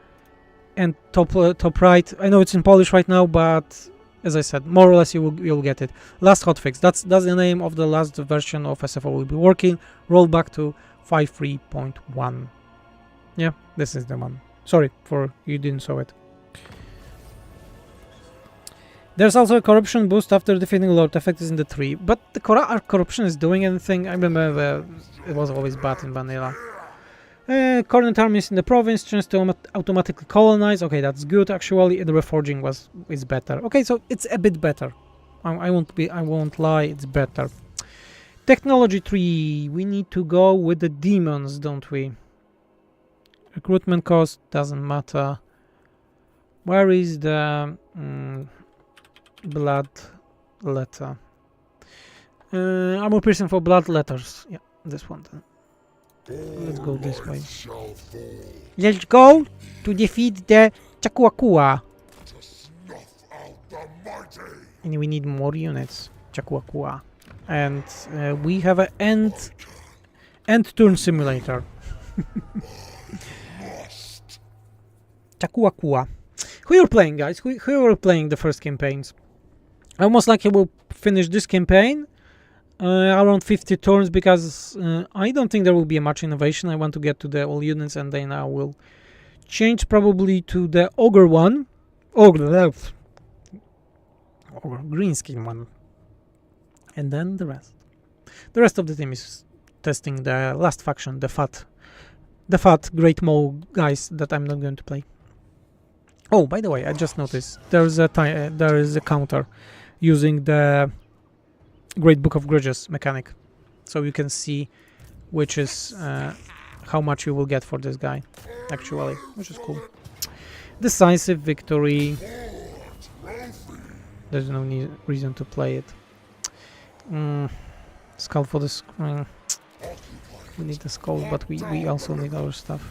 and top right. I know it's in Polish right now, but as I said, more or less you'll get it. Last hotfix. That's the name of the last version of SFO will be working. Roll back to 5.3.1. Yeah, this is the one. Sorry for you didn't saw it. There's also a corruption boost after defeating Lord. Effect is in the tree, but the corruption is doing anything. I remember it was always bad in vanilla. Current armies in the province, chance to automatically colonize. Okay, that's good actually. The reforging is better. Okay, so it's a bit better. I won't lie, it's better. Technology tree. We need to go with the demons, don't we? Recruitment cost doesn't matter. Where is the blood letter? Armor piercing for blood letters. Yeah, this one then. Let's go this way. Let's go to defeat the Chakuakua. And we need more units. Chakuakua. And we have an end turn simulator. Chakuakua. Who you're playing, guys? Who are playing the first campaigns? I most likely will finish this campaign around 50 turns because I don't think there will be much innovation. I want to get to the all units and then I will change probably to the Ogre one. Ogre Greenskin one. And then the rest. The rest of the team is testing the last faction, the fat Great Maul guys that I'm not going to play. Oh, by the way, I just noticed there is a counter using the Great Book of Grudges mechanic, so you can see which is how much you will get for this guy, actually, which is cool. Decisive victory. There's no reason to play it. Skull for the screen. We need the skull, but we also need our stuff.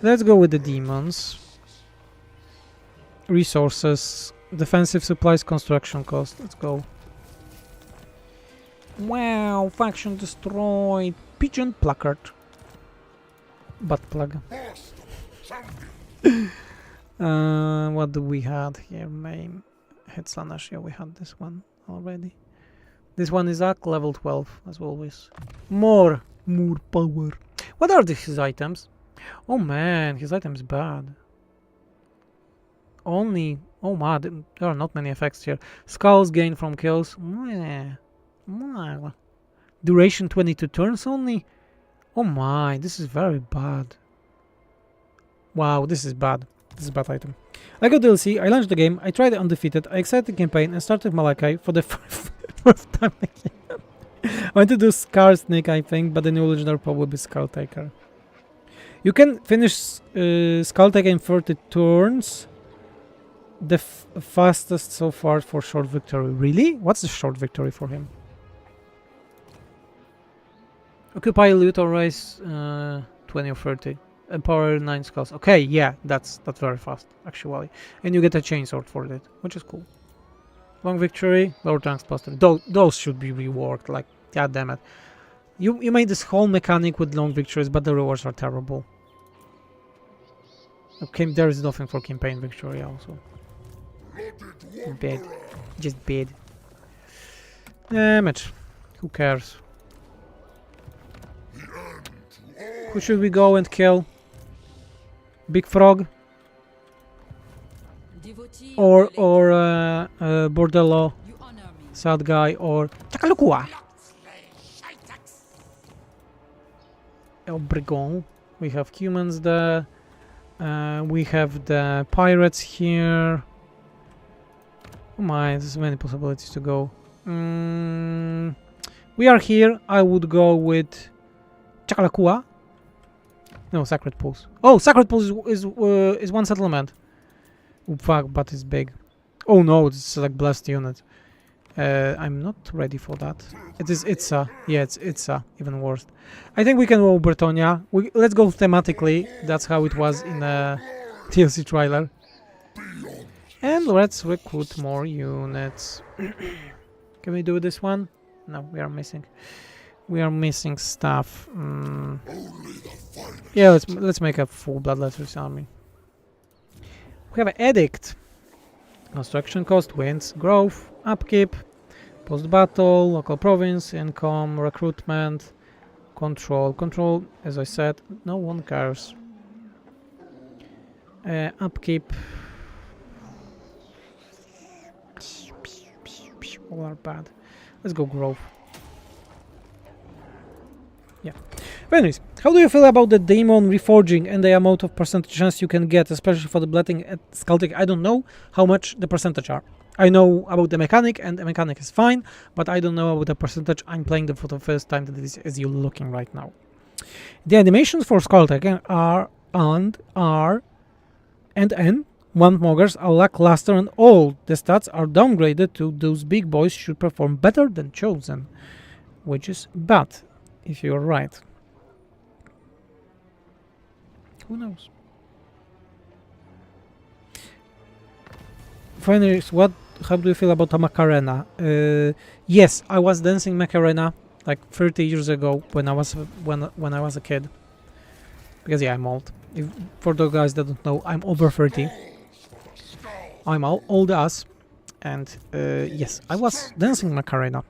Let's go with the demons. Resources, defensive supplies, construction cost. Let's go. Wow, faction destroyed. Pigeon placard. Butt plug. What do we had here? Main head slash. Yeah, we had this one already. This one is at level 12 as always. More power. What are his items? Oh man, his item's bad. Only, oh man, there are not many effects here. Skulls gained from kills. Duration 22 turns only. Oh my, this is very bad. Wow, this is bad. This is a bad item. I got DLC, I launched the game, I tried Undefeated, I exited the campaign and started Malachi for the first time again. I want to do Scar Snake, I think, but the new legendary probably be Skull Taker. You can finish Skull Taker in 30 turns. The fastest so far for short victory. Really? What's the short victory for him? Occupy loot or raise 20 or 30. Empower 9 skulls. Okay, yeah, that's very fast, actually. And you get a chainsword for it, which is cool. Long victory, lower tanks plus 10. Those should be reworked, like, god damn it. You made this whole mechanic with long victories, but the rewards are terrible. Okay, there is nothing for campaign victory also. Bad. Just bad. Damage. Who cares? Who should we go and kill? Big Frog? Or Bordello? Sad Guy? Or Chakalukua? El Brigon. We have humans there. We have the pirates here. Oh my, there's many possibilities to go. We are here. I would go with Chakalakua. No, Sacred Pools. Oh, Sacred Pools is one settlement. Oh fuck, but it's big. Oh no, it's like blessed unit. I'm not ready for that. It is Itza. Yeah, it's Itza. Even worse. I think we can go Bretonia. Let's go thematically. That's how it was in the DLC trailer. And let's recruit more units. Can we do this one? No, we are missing. We are missing stuff. Yeah, let's make a full Bloodletters army. We have an edict. Construction cost, wins, growth, upkeep, post-battle, local province, income, recruitment, control. Control, as I said, no one cares. Upkeep. All are bad. Let's go growth. Yeah. But anyways, how do you feel about the demon reforging and the amount of percentage chance you can get, especially for the bleeding at Sculpting? I don't know how much the percentage are. I know about the mechanic, and the mechanic is fine, but I don't know about the percentage. I'm playing them for the first time, that is as you're looking right now. The animations for Sculpting are one Moggers are lackluster, and all the stats are downgraded to those big boys should perform better than Chosen, which is bad, if you're right. Who knows? Finally, how do you feel about the Macarena? Yes, I was dancing Macarena like 30 years ago when I was a kid. Because yeah, I'm old. For those guys that don't know, I'm over 30. I'm old as, and yes, I was dancing Macarena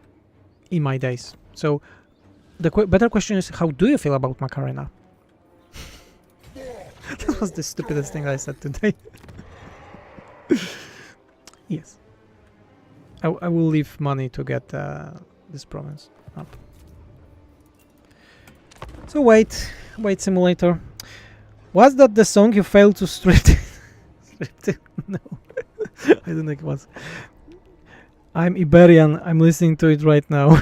in my days. So the better question is, how do you feel about Macarena? That was the stupidest thing I said today. Yes. I will leave money to get this province up. So wait simulator. Was that the song you failed to strip? No. I don't think it was. I'm Iberian. I'm listening to it right now.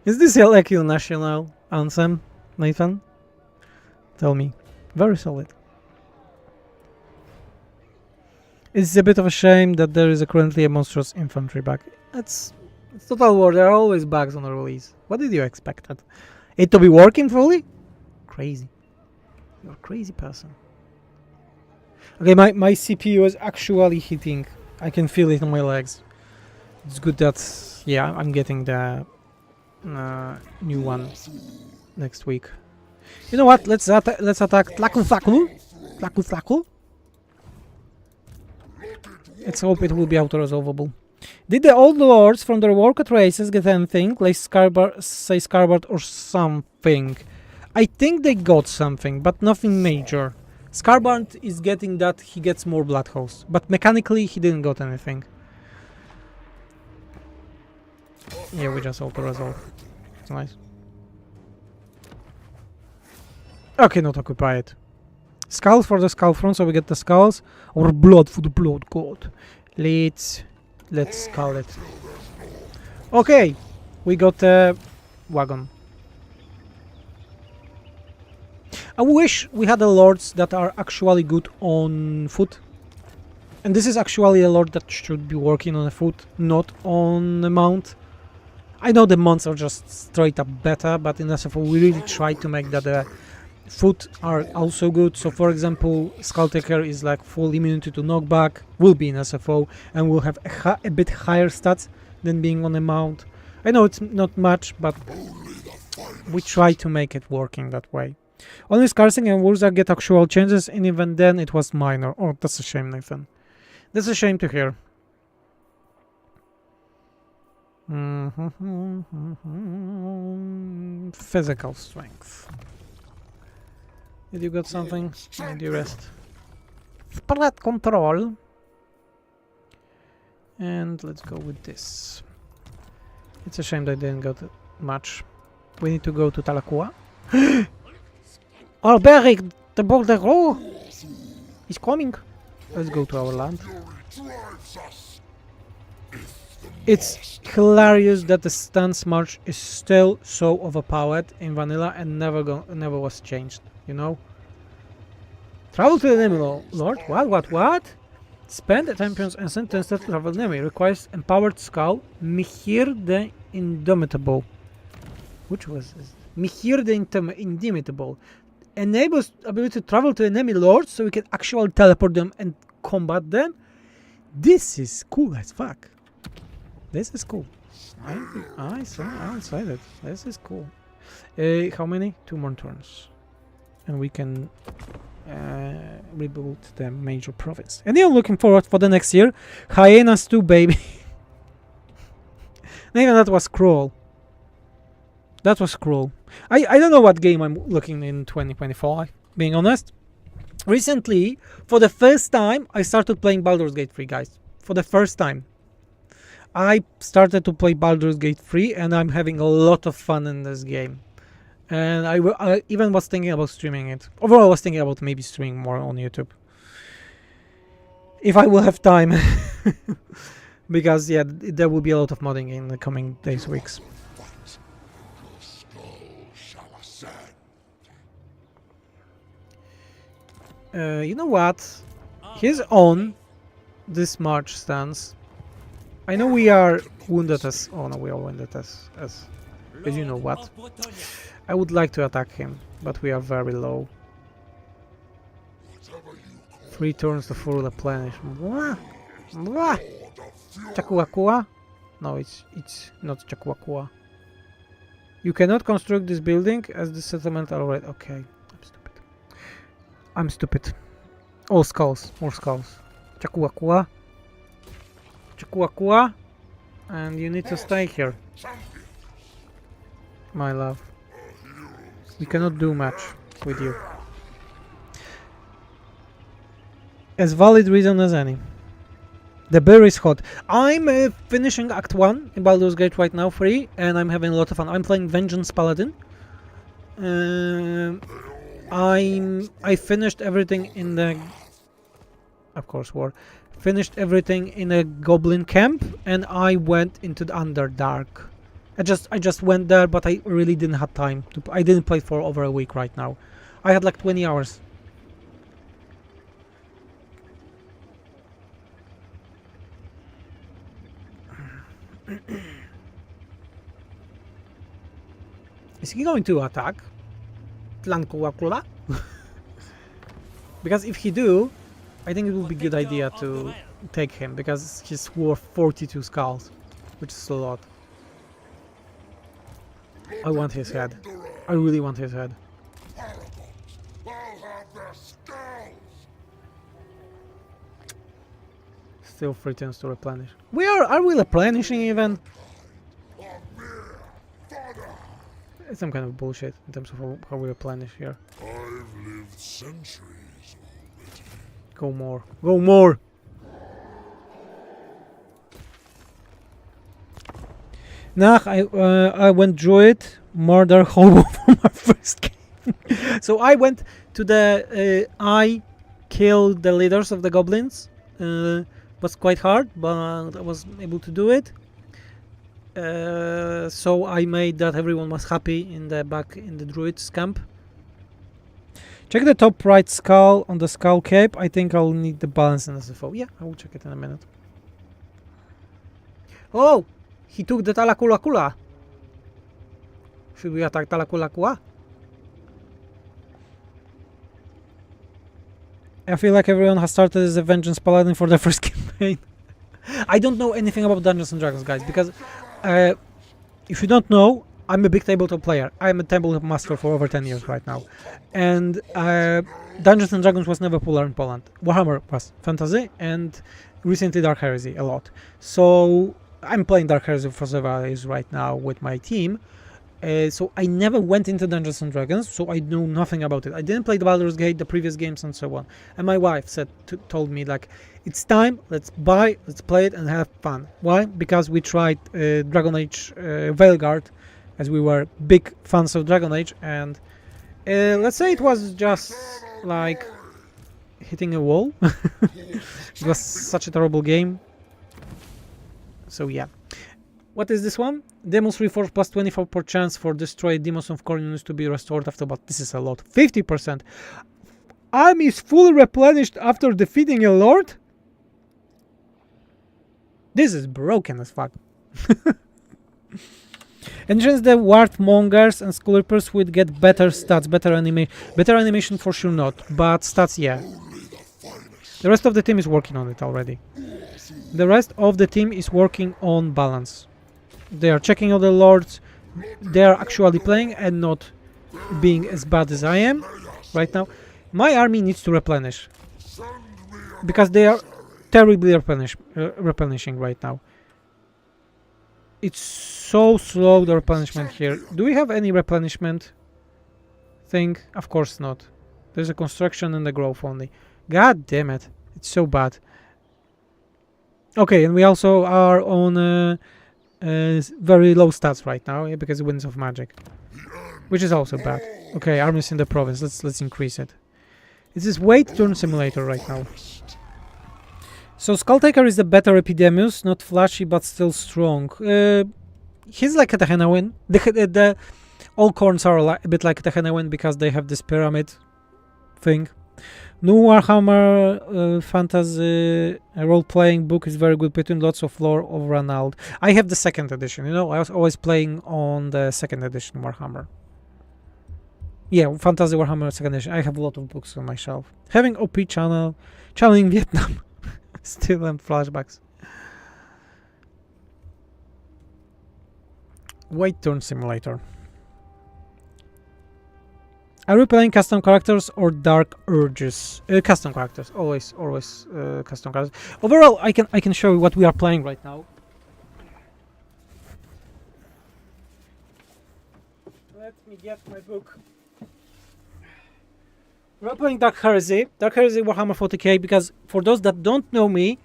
Is this like your national anthem, Nathan? Tell me. Very solid. It's a bit of a shame that there is currently a monstrous infantry bug. It's Total War. There are always bugs on the release. What did you expect? It to be working fully? Crazy. You're a crazy person. Okay, my CPU is actually hitting. I can feel it on my legs. It's good that, yeah, I'm getting the new one next week. You know what? Let's attack Tlakul. Let's hope it will be auto-resolvable. Did the old lords from the reworked races get anything, like Scarbard or something? I think they got something, but nothing major. Scarbard is getting that he gets more blood hosts, but mechanically he didn't got anything. Yeah, we just auto-resolve. It's nice. Okay, not occupy it. Skull for the skull front, so we get the skulls. Or blood for the blood god. Let's skull it. Okay, we got a wagon. I wish we had a lords that are actually good on foot. And this is actually a lord that should be working on a foot, not on a mount. I know the mounts are just straight up better, but in SFO we really try to make that the foot are also good. So for example, Skulltaker is like full immunity to knockback, will be in SFO, and will have a bit higher stats than being on a mount. I know it's not much, but we try to make it working that way. Only Scarsing and Wurza get actual changes, and even then it was minor. Oh, that's a shame, Nathan. That's a shame to hear. Physical strength. Did you got something? Did you rest? Spread control. And let's go with this. It's a shame that I didn't get much. We need to go to Talakua. Alberic, the border is coming. Let's go to our land. It's hilarious that the stance march is still so overpowered in vanilla and never was changed, you know? Travel to the enemy lord? What? Spend a champion's instant to travel to enemy. Requires empowered skull. Mihir the Indomitable. Which was this? Mihir the Indomitable. Enables ability to travel to enemy lords so we can actually teleport them and combat them. This is cool as fuck. This is cool. I'll say that. This is cool. How many? 2 more turns. And we can rebuild the major province. And you're looking forward for the next year. Hyenas 2, baby. Even that was cruel. That was cruel. I don't know what game I'm looking in 2024, being honest. Recently, for the first time, I started playing Baldur's Gate 3, guys. For the first time. I started to play Baldur's Gate 3 and I'm having a lot of fun in this game. And I even was thinking about streaming it. Overall, I was thinking about maybe streaming more on YouTube. If I will have time. Because, yeah, there will be a lot of modding in the coming days, weeks. You know what? He's on this march stance. I know we are wounded as... Oh no, we are wounded as you know what. I would like to attack him, but we are very low. 3 turns to full replenish. Chakuakua? No, it's not Chakuakua. You cannot construct this building as the settlement already... Okay, I'm stupid. All skulls, more skulls. Chakuakua. Chakuakua. And you need to stay here. My love. We cannot do much with you. As valid reason as any. The bear is hot. I'm finishing Act 1 in Baldur's Gate right now, 3, and I'm having a lot of fun. I'm playing Vengeance Paladin. I finished everything in the... Of course, war. Finished everything in a goblin camp, and I went into the Underdark. I just went there, but I really didn't have time. I didn't play for over a week right now. I had like 20 hours. Is he going to attack Tlankula? Because if he do, I think it would be a good idea to take him, because he's worth 42 skulls, which is a lot. I want his head. I really want his head. Paragons, I'll have their skulls! Still 3 turns to replenish. Are we replenishing even? A mere fodder! It's some kind of bullshit in terms of how we replenish here. I've lived centuries already. Go more. Go more! Nah, I went Druid, Murder, Hobo for my first game. So I went to the... I killed the leaders of the goblins. Was quite hard, but I was able to do it. So I made that everyone was happy back in the Druid's camp. Check the top right skull on the skull cape. I think I'll need the balance in SFO. Yeah, I will check it in a minute. Oh! He took the Talakula. Should we attack Talakula? I feel like everyone has started as a Vengeance Paladin for their first campaign. I don't know anything about Dungeons and Dragons, guys, because if you don't know, I'm a big tabletop player. I'm a tabletop master for over 10 years right now. And Dungeons and Dragons was never popular in Poland. Warhammer was fantasy, and recently Dark Heresy a lot. So I'm playing Dark Heresy for several years right now with my team. So I never went into Dungeons and Dragons, so I know nothing about it. I didn't play the Baldur's Gate, the previous games, and so on. And my wife told me, like, it's time, let's play it and have fun. Why? Because we tried Dragon Age Veilguard, as we were big fans of Dragon Age, and let's say it was just like hitting a wall. It was such a terrible game. So yeah. What is this one? Demons Reforce plus 24 per chance for destroyed demons of Khorne to be restored after, but this is a lot. 50%. Army is fully replenished after defeating a lord? This is broken as fuck. And since the Wardmongers and Skullrippers would get better stats, better animation for sure not, but stats yeah. The rest of the team is working on it already. The rest of the team is working on balance. They are checking out the lords. They are actually playing and not being as bad as I am right now. My army needs to replenish because they are terribly replenishing right now. It's so slow, the replenishment here. Do we have any replenishment thing? Of course not. There's a construction and the growth only. God damn it. It's so bad. Okay, and we also are on very low stats right now, yeah, because Winds of Magic, which is also bad. Okay, armies in the province. Let's increase it. This is Wait Turn Simulator right now. So Skulltaker is the better Epidemius, not flashy but still strong. He's like a Tehenawin. The all Khornes are a bit like Tehenawin because they have this pyramid thing. New Warhammer fantasy role-playing book is very good, between lots of lore of Ranald. I have the second edition, you know, I was always playing on the second edition Warhammer. Yeah, Fantasy Warhammer second edition. I have a lot of books on my shelf. Having OP channeling Vietnam. Still and flashbacks. Wait Turn Simulator. Are we playing custom characters or dark urges? Custom characters, always custom characters. Overall, I can show you what we are playing right now. Let me get my book. We're playing Dark Heresy Warhammer 40k, because for those that don't know me,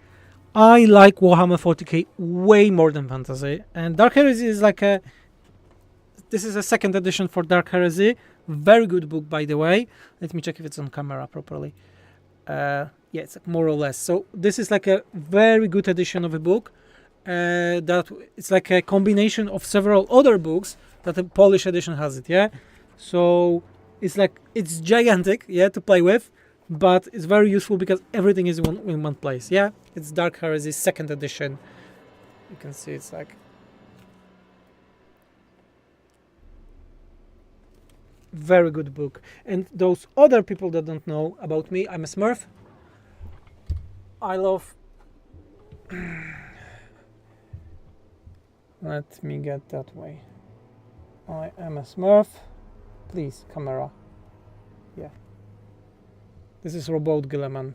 I like Warhammer 40k way more than Fantasy. And Dark Heresy is like this is a second edition for Dark Heresy. Very good book, by the way. Let me check if it's on camera properly. Yeah, it's more or less. So this is like a very good edition of a book. That it's like a combination of several other books that the Polish edition has it. Yeah, so it's like it's gigantic. Yeah, to play with, but it's very useful because everything is in one place. Yeah, it's Dark Heresy second edition. You can see it's like very good book. And those other people that don't know about me, I'm a Smurf. I love... Let me get that way. I am a Smurf. Please, camera. Yeah. This is Robot Gilliman.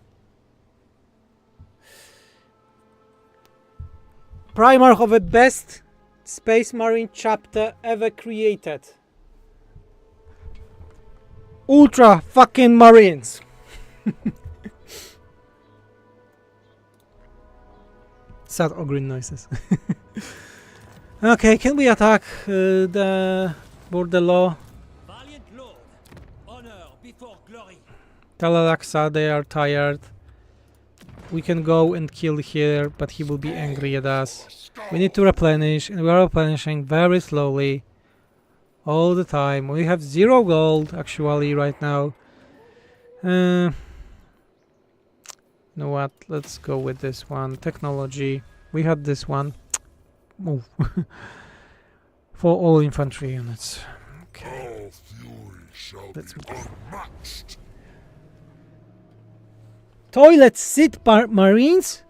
Primarch of the best Space Marine chapter ever created. Ultra fucking Marines. Sad Ogre noises. Okay, can we attack the border law? Valiant Lord, honor before glory. Tell Alexa they are tired. We can go and kill here, but he will be angry at us. We need to replenish, and we are replenishing very slowly. All the time. We have 0 gold, actually, right now. You know what? Let's go with this one. Technology. We had this one. Move. For all infantry units. Okay. All fury shall Let's be move. unmatched. Toilet sit Marines?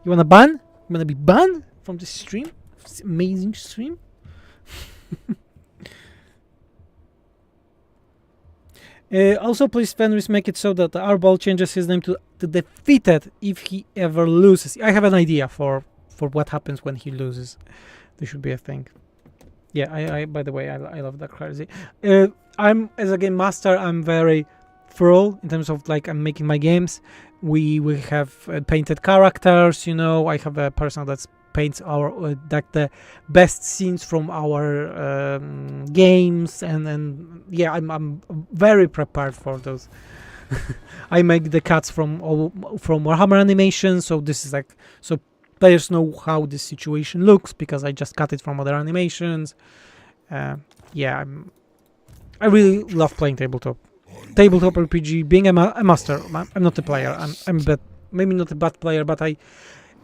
You wanna ban? You wanna be banned from this stream? This amazing stream? Also, please, Fenris, make it so that the Arbol changes his name to Defeated if he ever loses. I have an idea for what happens when he loses. There should be a thing. Yeah, I by the way, I love that crazy. I'm, as a game master, I'm very thorough in terms of, like, I'm making my games. We have painted characters, you know. I have a person that paints our like the best scenes from our games, and yeah, I'm very prepared for those. I make the cuts from Warhammer animation, so this is like, so players know how this situation looks because I just cut it from other animations. Yeah, I really love playing tabletop RPG. Being a master, I'm not a player. I'm maybe not a bad player, but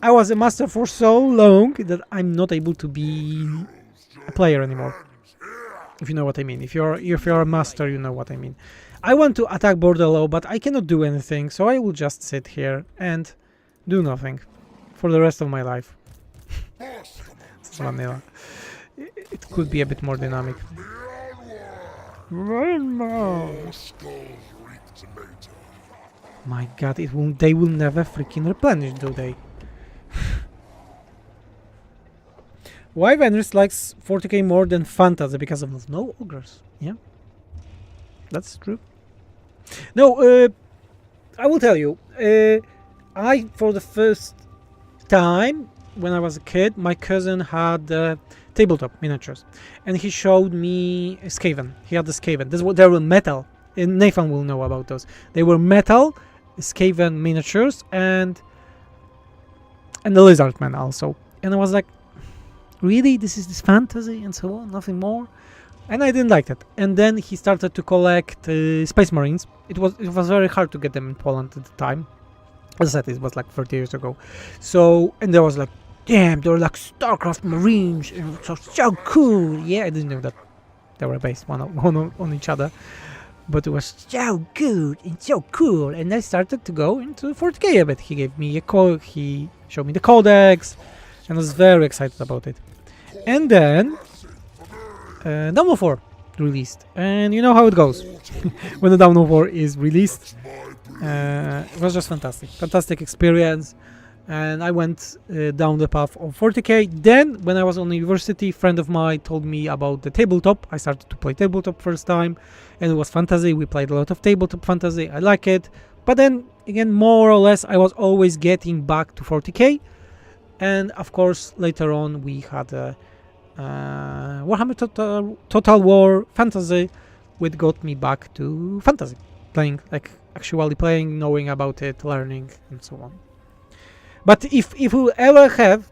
I was a master for so long that I'm not able to be a player anymore. If you know what I mean. If you're a master, you know what I mean. I want to attack Bordello, but I cannot do anything, so I will just sit here and do nothing for the rest of my life. Vanilla. It could be a bit more dynamic. My god, they will never freaking replenish, do they? Why Venris likes 40k more than fantasy? Because of no ogres. Yeah, that's true. No, I will tell you. I, for the first time when I was a kid, my cousin had tabletop miniatures, and he showed me a Skaven. He had the Skaven. They were metal. And Nathan will know about those. They were metal Skaven miniatures, and the Lizardman also. And I was like, really, this is this fantasy and so on, nothing more. And I didn't like it. And then he started to collect Space Marines. It was very hard to get them in Poland at the time. As I said, it was like 30 years ago. So, and there was like, damn, they were like StarCraft Marines, and it was so cool. Yeah, I didn't know that they were based one on each other, but it was so good and so cool. And I started to go into 40k a bit. He gave me he showed me the codex, and I was very excited about it. And then Dawn of War released, and you know how it goes when the Dawn of War is released. It was just fantastic experience, and I went down the path of 40k. Then when I was on university, a friend of mine told me about the tabletop. I started to play tabletop first time, and it was fantasy. We played a lot of tabletop fantasy. I like it, but then again, more or less, I was always getting back to 40k. And of course, later on, we had Warhammer Total War Fantasy, which got me back to fantasy, playing, like actually playing, knowing about it, learning, and so on. But if you ever have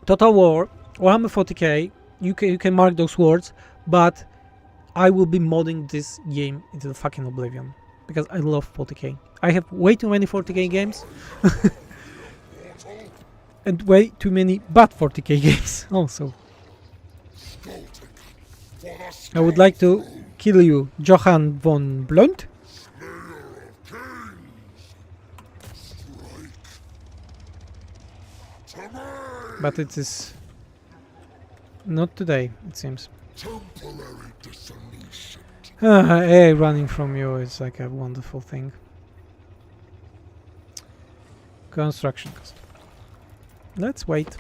Total War, Warhammer 40k, you can mark those words, but I will be modding this game into the fucking oblivion, because I love 40k. I have way too many 40k games, and way too many bad 40k games also. I would like to kill you, Johann von Blunt. But it is not today, it seems. Temporary dissolution. Hey, running from you is like a wonderful thing. Construction cost. Let's wait.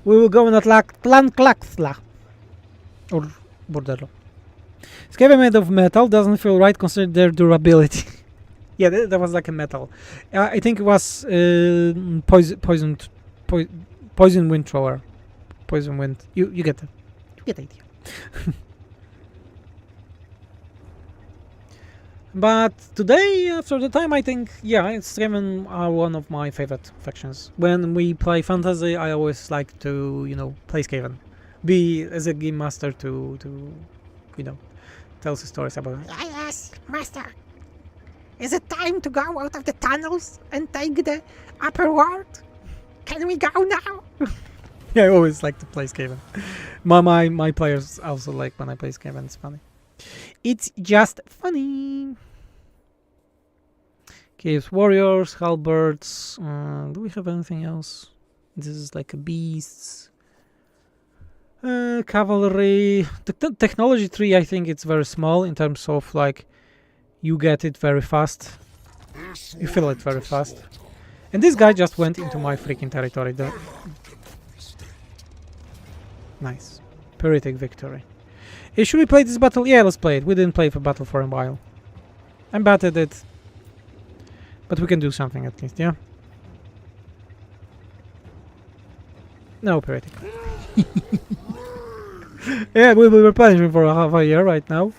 We will go in at Tlanklaxla. Or Bordello. Skaven made of metal doesn't feel right considering their durability. Yeah, that was like a metal. I think it was poison wind thrower. Poison wind. You get it. You get the idea. But today, after the time, I think, yeah, Skaven are one of my favorite factions. When we play fantasy, I always like to, you know, play Skaven. Be as a game master to you know, tell the stories about it. Yes, master. Is it time to go out of the tunnels and take the upper world? Can we go now? Yeah, I always like to play Skaven. My players also like when I play Skaven. It's funny. It's just funny. Caves, warriors, halberds. Do we have anything else? This is like a beasts. Cavalry. The technology tree, I think it's very small in terms of like you get it very fast. You feel it very fast. And this guy just went into my freaking territory. Nice. Pyrrhic victory. Should we play this battle? Yeah, let's play it. We didn't play the battle for a while. I'm bad at it. But we can do something at least, yeah? No, Pyrrhic. Yeah, we were planning for half a year right now.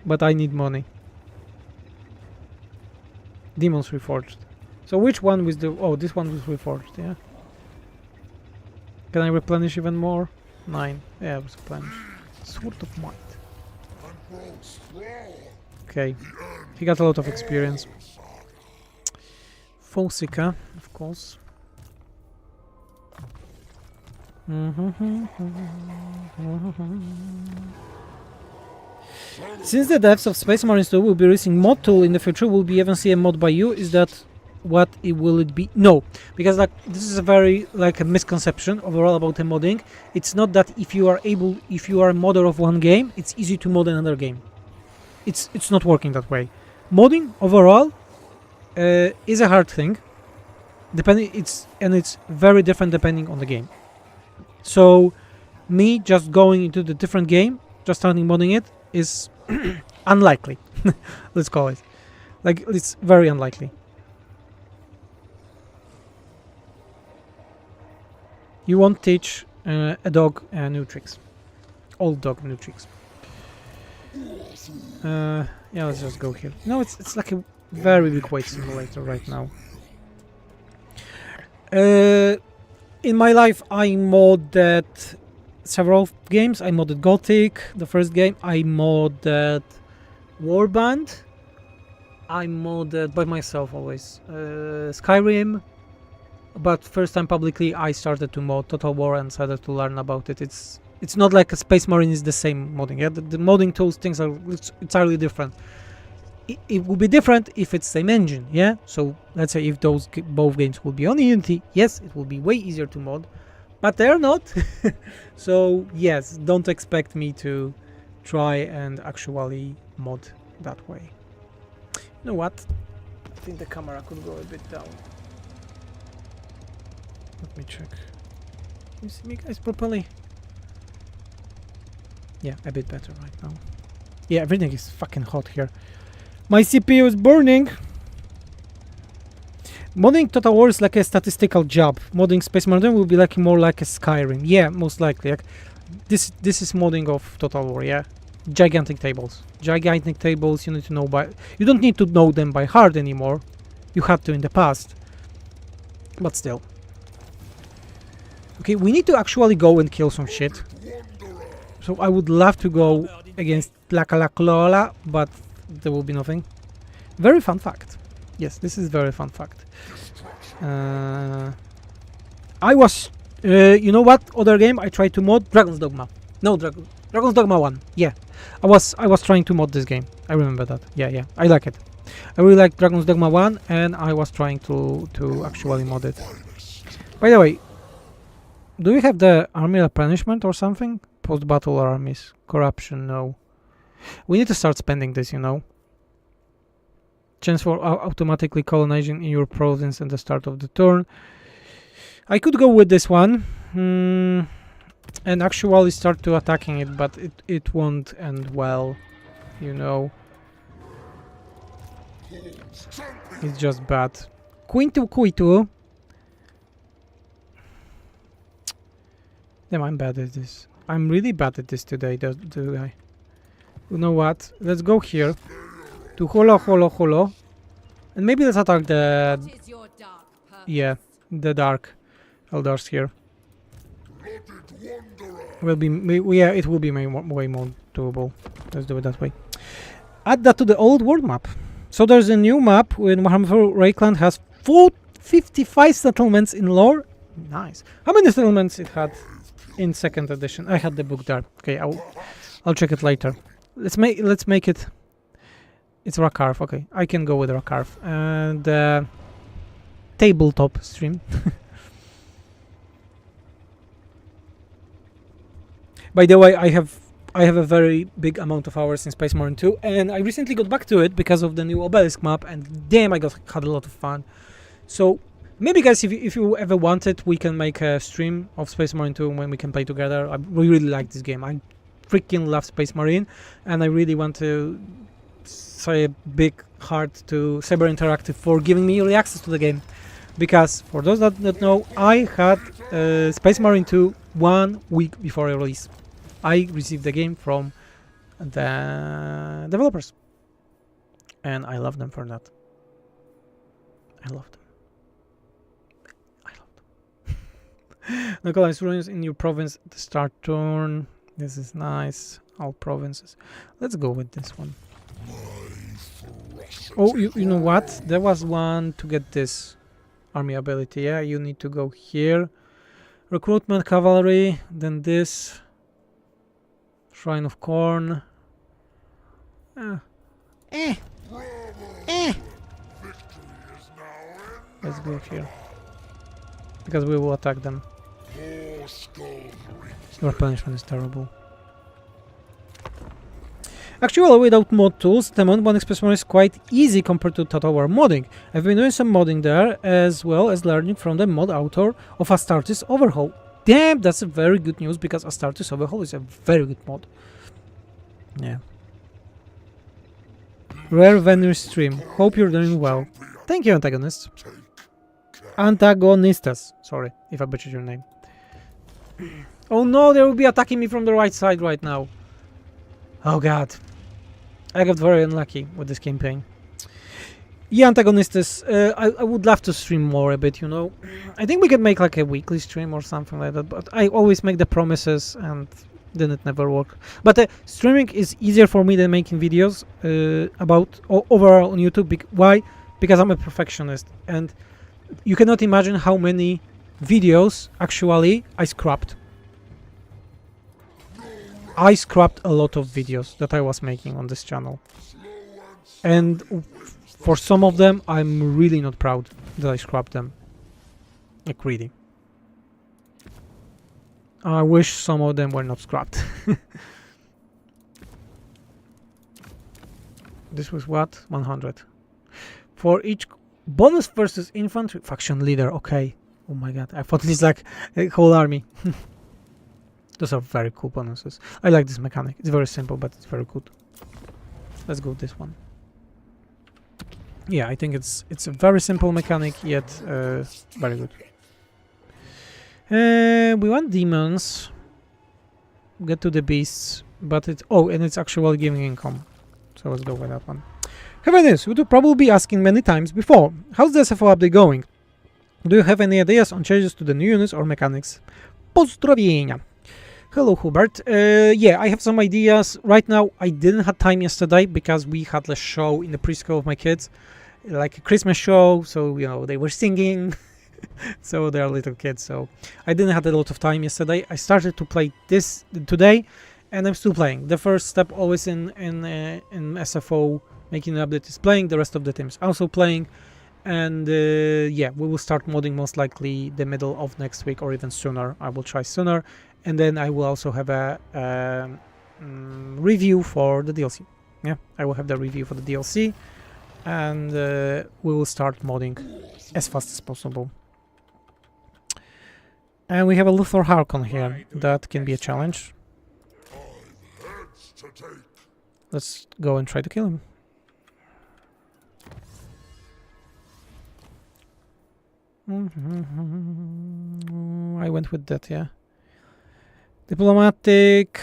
But I need money. Demons Reforged. So which one was the... Oh, this one was Reforged, yeah. Can I replenish even more? 9. Yeah, it was replenished. Sword of Might. Okay. He got a lot of experience. Fosika, of course. Since the devs of Space Marines 2 will be releasing mod tool in the future, will be even see a mod by you? Is that what it will it be? No, because like this is a very like a misconception overall about the modding. It's not that if you are a modder of one game, it's easy to mod another game. It's not working that way. Modding overall is a hard thing. It's very different depending on the game. So me just going into the different game, just starting modding it is unlikely. Let's call it. Like it's very unlikely. You won't teach a dog new tricks. Old dog new tricks. Yeah, let's just go here. No, it's like a very big weight simulator right now. In my life, I modded several games. I modded Gothic, the first game. I modded Warband. I modded by myself always. Skyrim. But first time publicly, I started to mod Total War and started to learn about it. It's not like a Space Marine is the same modding. Yeah, the modding tools things are entirely different. It will be different if it's same engine. Yeah, so let's say if those both games will be on Unity, yes, it will be way easier to mod, but they're not. So yes, don't expect me to try and actually mod that way. You know what? I think the camera could go a bit down. Let me check. Can you see me guys properly? Yeah, a bit better right now. Yeah, everything is fucking hot here. My CPU is burning. Modding Total War is like a statistical job. Modding Space Marine will be like more like a Skyrim. Yeah, most likely. Like this is modding of Total War. Yeah, gigantic tables. Gigantic tables. You need to know by. You don't need to know them by heart anymore. You had to in the past. But still. Okay, we need to actually go and kill some shit. So I would love to go against Tlakalaklola, but there will be nothing. Very fun fact. Yes, this is very fun fact. I was... you know what other game I tried to mod? Dragon's Dogma. No, Dragon's Dogma 1. Yeah, I was trying to mod this game. I remember that. Yeah, I like it. I really like Dragon's Dogma 1, and I was trying to actually mod it. By the way, do we have the army replenishment or something? Post-battle armies. Corruption, no. We need to start spending this, you know. Chance for automatically colonizing in your province at the start of the turn. I could go with this one. And actually start to attacking it, but it won't end well, you know. It's just bad. Quintu. Damn, I'm bad at this. I'm really bad at this today, do I? You know what? Let's go here to holo. And maybe let's attack the... Yeah, the Dark Eldars here. Will be it will be way more doable. Let's do it that way. Add that to the old world map. So there's a new map when Warhammer IV Rakeland has 55 settlements in lore. Nice. How many settlements it had in second edition? I had the book there. Okay, I'll check it later. Let's make it. It's Rakarth. Okay, I can go with Rakarth and tabletop stream. By the way, I have a very big amount of hours in Space Marine 2, and I recently got back to it because of the new Obelisk map, and damn, I had a lot of fun. So maybe, guys, if you ever want it, we can make a stream of Space Marine 2 when we can play together. I really like this game. I freaking love Space Marine, and I really want to say a big heart to Cyber Interactive for giving me early access to the game. Because for those that don't know, I had Space Marine 2 1 week before release. I received the game from the developers, and I love them for that. I love them. Localized ruins in your province at the start turn. This is nice. All provinces. Let's go with this one. Oh, you know what? There was one to get this army ability. Yeah, you need to go here. Recruitment cavalry. Then this. Shrine of Khorne. Let's go here. Because we will attack them. Your punishment is terrible. Actually, without mod tools, the mod 1 Express Marine is quite easy compared to totalwar modding. I've been doing some modding there, as well as learning from the mod author of Astartes Overhaul. Damn, that's a very good news, because Astartes Overhaul is a very good mod. Yeah. Rare Venue stream. Hope you're doing well. Thank you, Antagonist. Antagonistas. Sorry if I butchered your name. Oh no, they will be attacking me from the right side right now. Oh god. I got very unlucky with this campaign. Yeah, Antagonistas, I would love to stream more a bit, you know. I think we could make like a weekly stream or something like that, but I always make the promises and then it never works. But streaming is easier for me than making videos about overall on YouTube. Why? Because I'm a perfectionist, and you cannot imagine how many videos actually I scrapped. I scrapped a lot of videos that I was making on this channel, and for some of them I'm really not proud that I scrapped them. Like really. I wish some of them were not scrapped. This was what? 100. For each bonus versus infantry faction leader. Okay. Oh my god. I thought it's like a whole army. Those are very cool bonuses. I like this mechanic. It's very simple, but it's very good. Let's go with this one. Yeah, I think it's a very simple mechanic, yet very good. We want demons. Get to the beasts, but it's and it's actually giving income. So let's go with that one. Having this, we would probably be asking many times before. How's the SFO update going? Do you have any ideas on changes to the new units or mechanics? Pozdrowienia. Hello, Hubert. Yeah, I have some ideas. Right now, I didn't have time yesterday because we had a show in the preschool of my kids, like a Christmas show. So, you know, they were singing. So they are little kids. So I didn't have a lot of time yesterday. I started to play this today, and I'm still playing. The first step always in SFO making an update is playing. The rest of the team is also playing, and yeah, we will start modding most likely the middle of next week or even sooner. I will try sooner, and then I will also have a review for the DLC. Yeah, I will have the review for the DLC, and we will start modding as fast as possible. And we have a Luthor Harkon here. That can be a challenge. Heads to take. Let's go and try to kill him. I went with that, yeah. Diplomatic.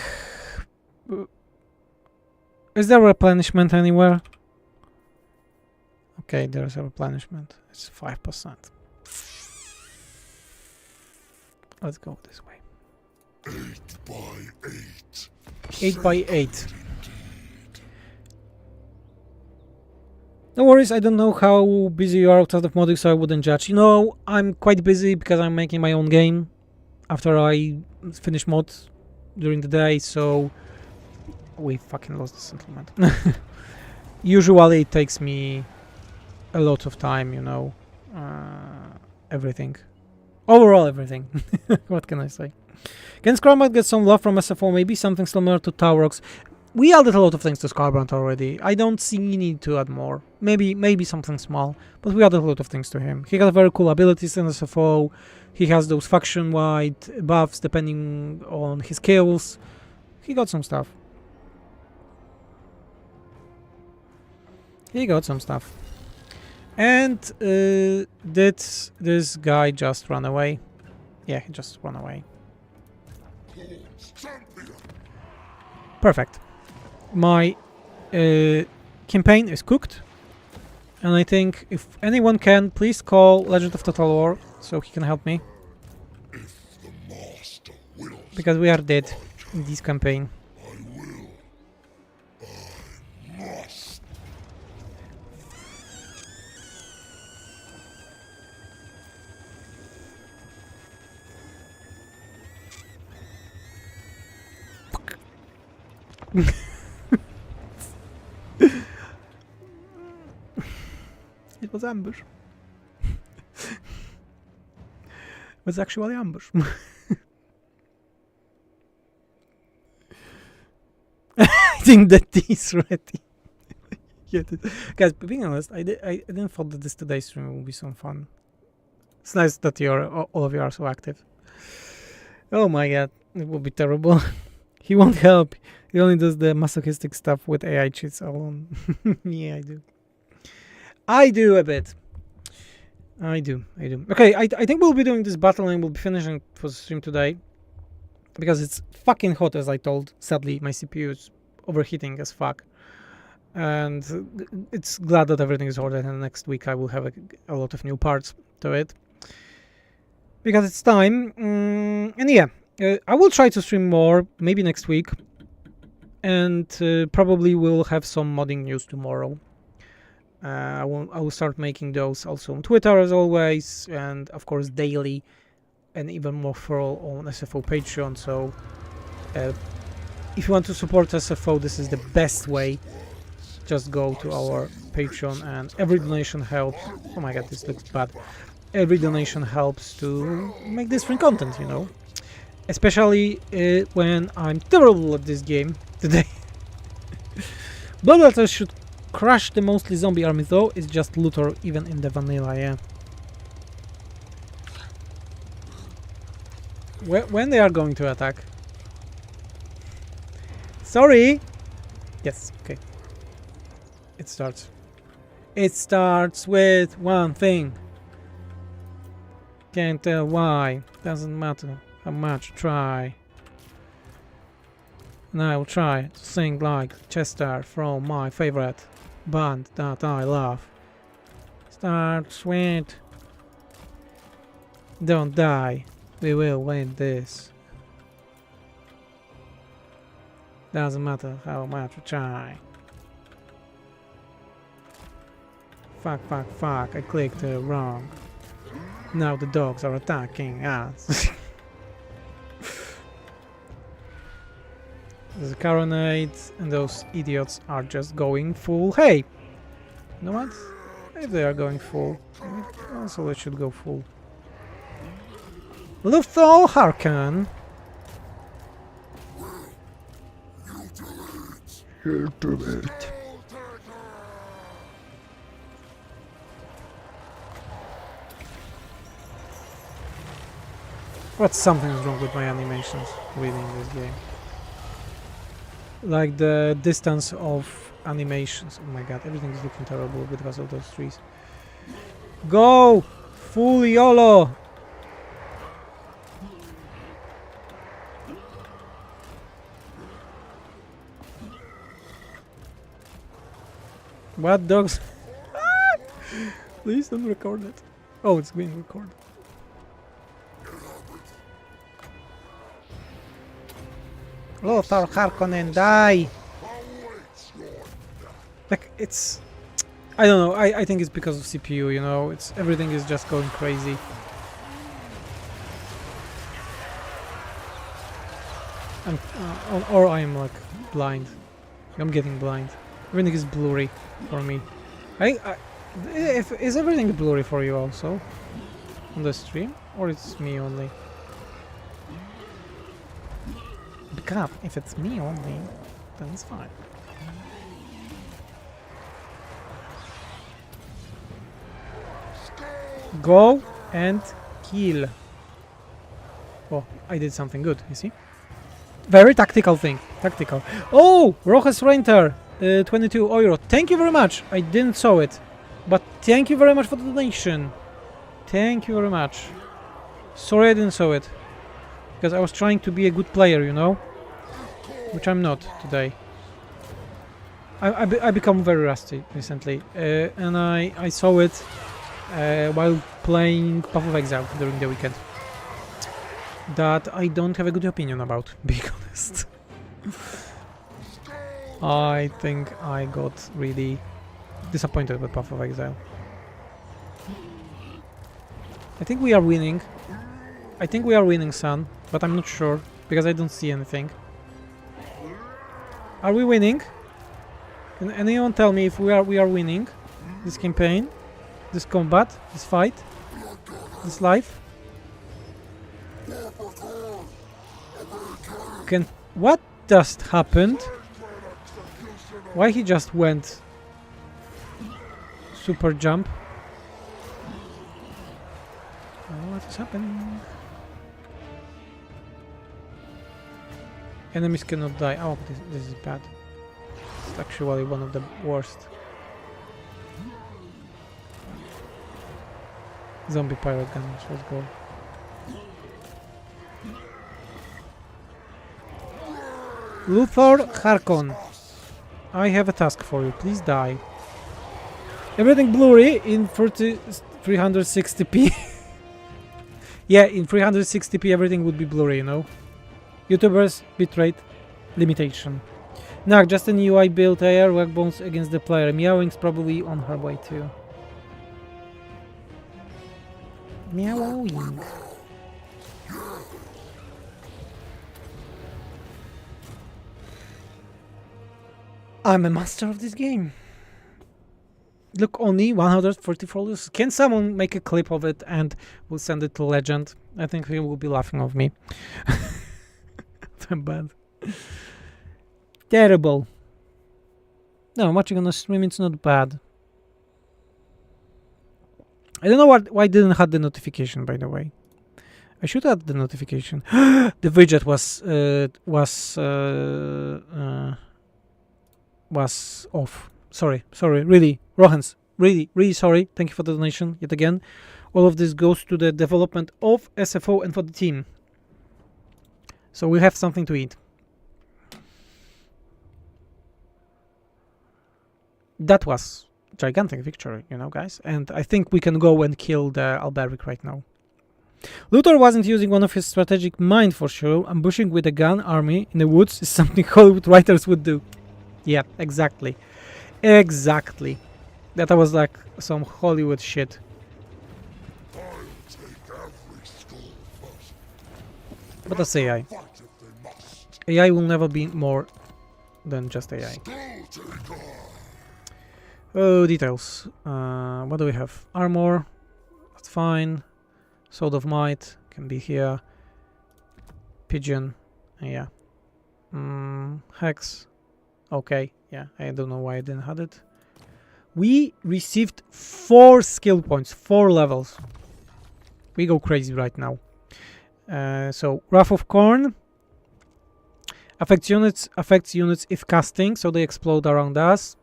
Is there a replenishment anywhere? Okay, there's a replenishment. It's 5%. Let's go this way. 8 by 8. 8 by 8. No worries, I don't know how busy you are outside of modding, so I wouldn't judge. You know, I'm quite busy because I'm making my own game after I finish mods during the day, so we fucking lost the settlement. Usually it takes me a lot of time, you know, everything. Overall everything. What can I say? Can Scrambot get some love from SFO? Maybe something similar to Taurox. We added a lot of things to Scarbrandt already. I don't see need to add more. Maybe something small, but we added a lot of things to him. He got very cool abilities in SFO. He has those faction-wide buffs depending on his skills. He got some stuff. And did this guy just run away? Yeah, he just ran away. Perfect. My campaign is cooked, and I think if anyone can, please call Legend of Total War so he can help me. Because we are dead in this campaign. It was ambush. It was actually ambush. I think that he's ready. Yeah, guys, being honest, I didn't thought that today's stream will be some fun. It's nice that all of you are so active. Oh my god, it will be terrible. He won't help. He only does the masochistic stuff with AI cheats alone. Yeah, I do. I do a bit. I do. Okay, I think we'll be doing this battle and we'll be finishing for the stream today. Because it's fucking hot, as I told. Sadly, my CPU is overheating as fuck. And it's glad that everything is ordered, and next week I will have a lot of new parts to it. Because it's time. And yeah, I will try to stream more, maybe next week. And probably we'll have some modding news tomorrow. I will start making those also on Twitter as always, and of course daily, and even more thorough on SFO Patreon. So if you want to support SFO, this is the best way. Just go to our Patreon, and every donation helps. Oh my god, this looks bad. Every donation helps to make this free content, you know. Especially when I'm terrible at this game today. Bloodbatters should crush the mostly zombie army, though. It's just Luthor even in the vanilla, yeah. When they are going to attack? Sorry! Yes, okay. It starts. It starts with one thing. Can't tell why. Doesn't matter how much you try. And I will try to sing like Chester from my favorite band that I love. Starts with don't die. We will win this. Doesn't matter how much you try. Fuck. I clicked wrong. Now the dogs are attacking us. There's a Carronade, and those idiots are just going full. Hey! You know what? If they are going full, also they should go full. Luthor Harkan! You do it. But something is wrong with my animations reading this game. Like the distance of animations. Oh my god, everything is looking terrible because of those trees. Go! Full YOLO! What dogs? Please don't record it. Oh, it's being recorded. Lothar Harkonnen, die! Like, it's... I don't know, I think it's because of CPU, you know, it's everything is just going crazy. I'm, or I'm like blind. I'm getting blind. Everything is blurry for me. Is everything blurry for you also? On the stream? Or it's me only? Because if it's me only, then it's fine. Go and kill. Oh, I did something good, you see? Very tactical thing. Tactical. Oh! Rojas Renter, 22 euro. Thank you very much. I didn't saw it. But thank you very much for the donation. Thank you very much. Sorry I didn't saw it. Because I was trying to be a good player, you know? Which I'm not today. I become very rusty recently. And I saw it while playing Path of Exile during the weekend. That I don't have a good opinion about, being honest. I think I got really disappointed with Path of Exile. I think we are winning. I think we are winning, son, but I'm not sure because I don't see anything. Are we winning? Can anyone tell me if we are winning this campaign, this combat, this fight, this life? What just happened? Why he just went super jump? What is happening? Enemies cannot die. Oh, this is bad. It's actually one of the worst. Zombie pirate gunners, let's go. Luthor Harkon, I have a task for you. Please die. Everything blurry in 360p. Yeah, in 360p everything would be blurry, you know. YouTubers bitrate limitation. Nah, just a new UI built AR workbones against the player. Meowing's probably on her way too. Meowing. I'm a master of this game. Look, only 144 losses. Can someone make a clip of it and we'll send it to Legend? I think he will be laughing of me. I'm bad. Terrible. No, watching on a stream, it's not bad. I don't know why I didn't have the notification, by the way. I should have the notification. The widget was off. Sorry, really. Rohans, really sorry. Thank you for the donation yet again. All of this goes to the development of SFO and for the team. So we have something to eat. That was gigantic victory, you know, guys. And I think we can go and kill the Alberic right now. Luthor wasn't using one of his strategic mind for sure. Ambushing with a gun army in the woods is something Hollywood writers would do. Yeah, exactly. Exactly. That was like some Hollywood shit. But that's AI. AI will never be more than just AI. Oh, details. What do we have? Armor. That's fine. Sword of Might can be here. Pigeon. Yeah. Hex. Okay. Yeah, I don't know why I didn't have it. We received 4 skill points, 4 levels. We go crazy right now. So, Wrath of Khorne. Affects units if casting, so they explode around us.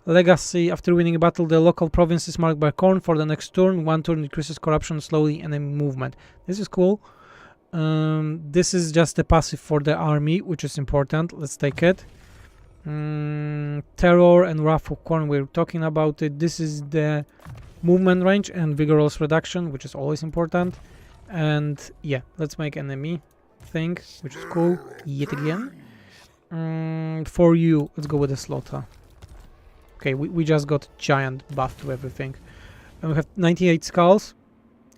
Legacy, after winning a battle, the local province is marked by Khorne for the next turn. 1 turn decreases corruption slowly and enemy movement. This is cool. This is just a passive for the army, which is important. Let's take it. Terror and Wrath of Khorne, we're talking about it. This is the movement range and vigorous reduction, which is always important. And yeah, let's make enemy thing, which is cool. Yet again. For you, let's go with the slaughter. Okay, we just got giant buff to everything. And we have 98 skulls.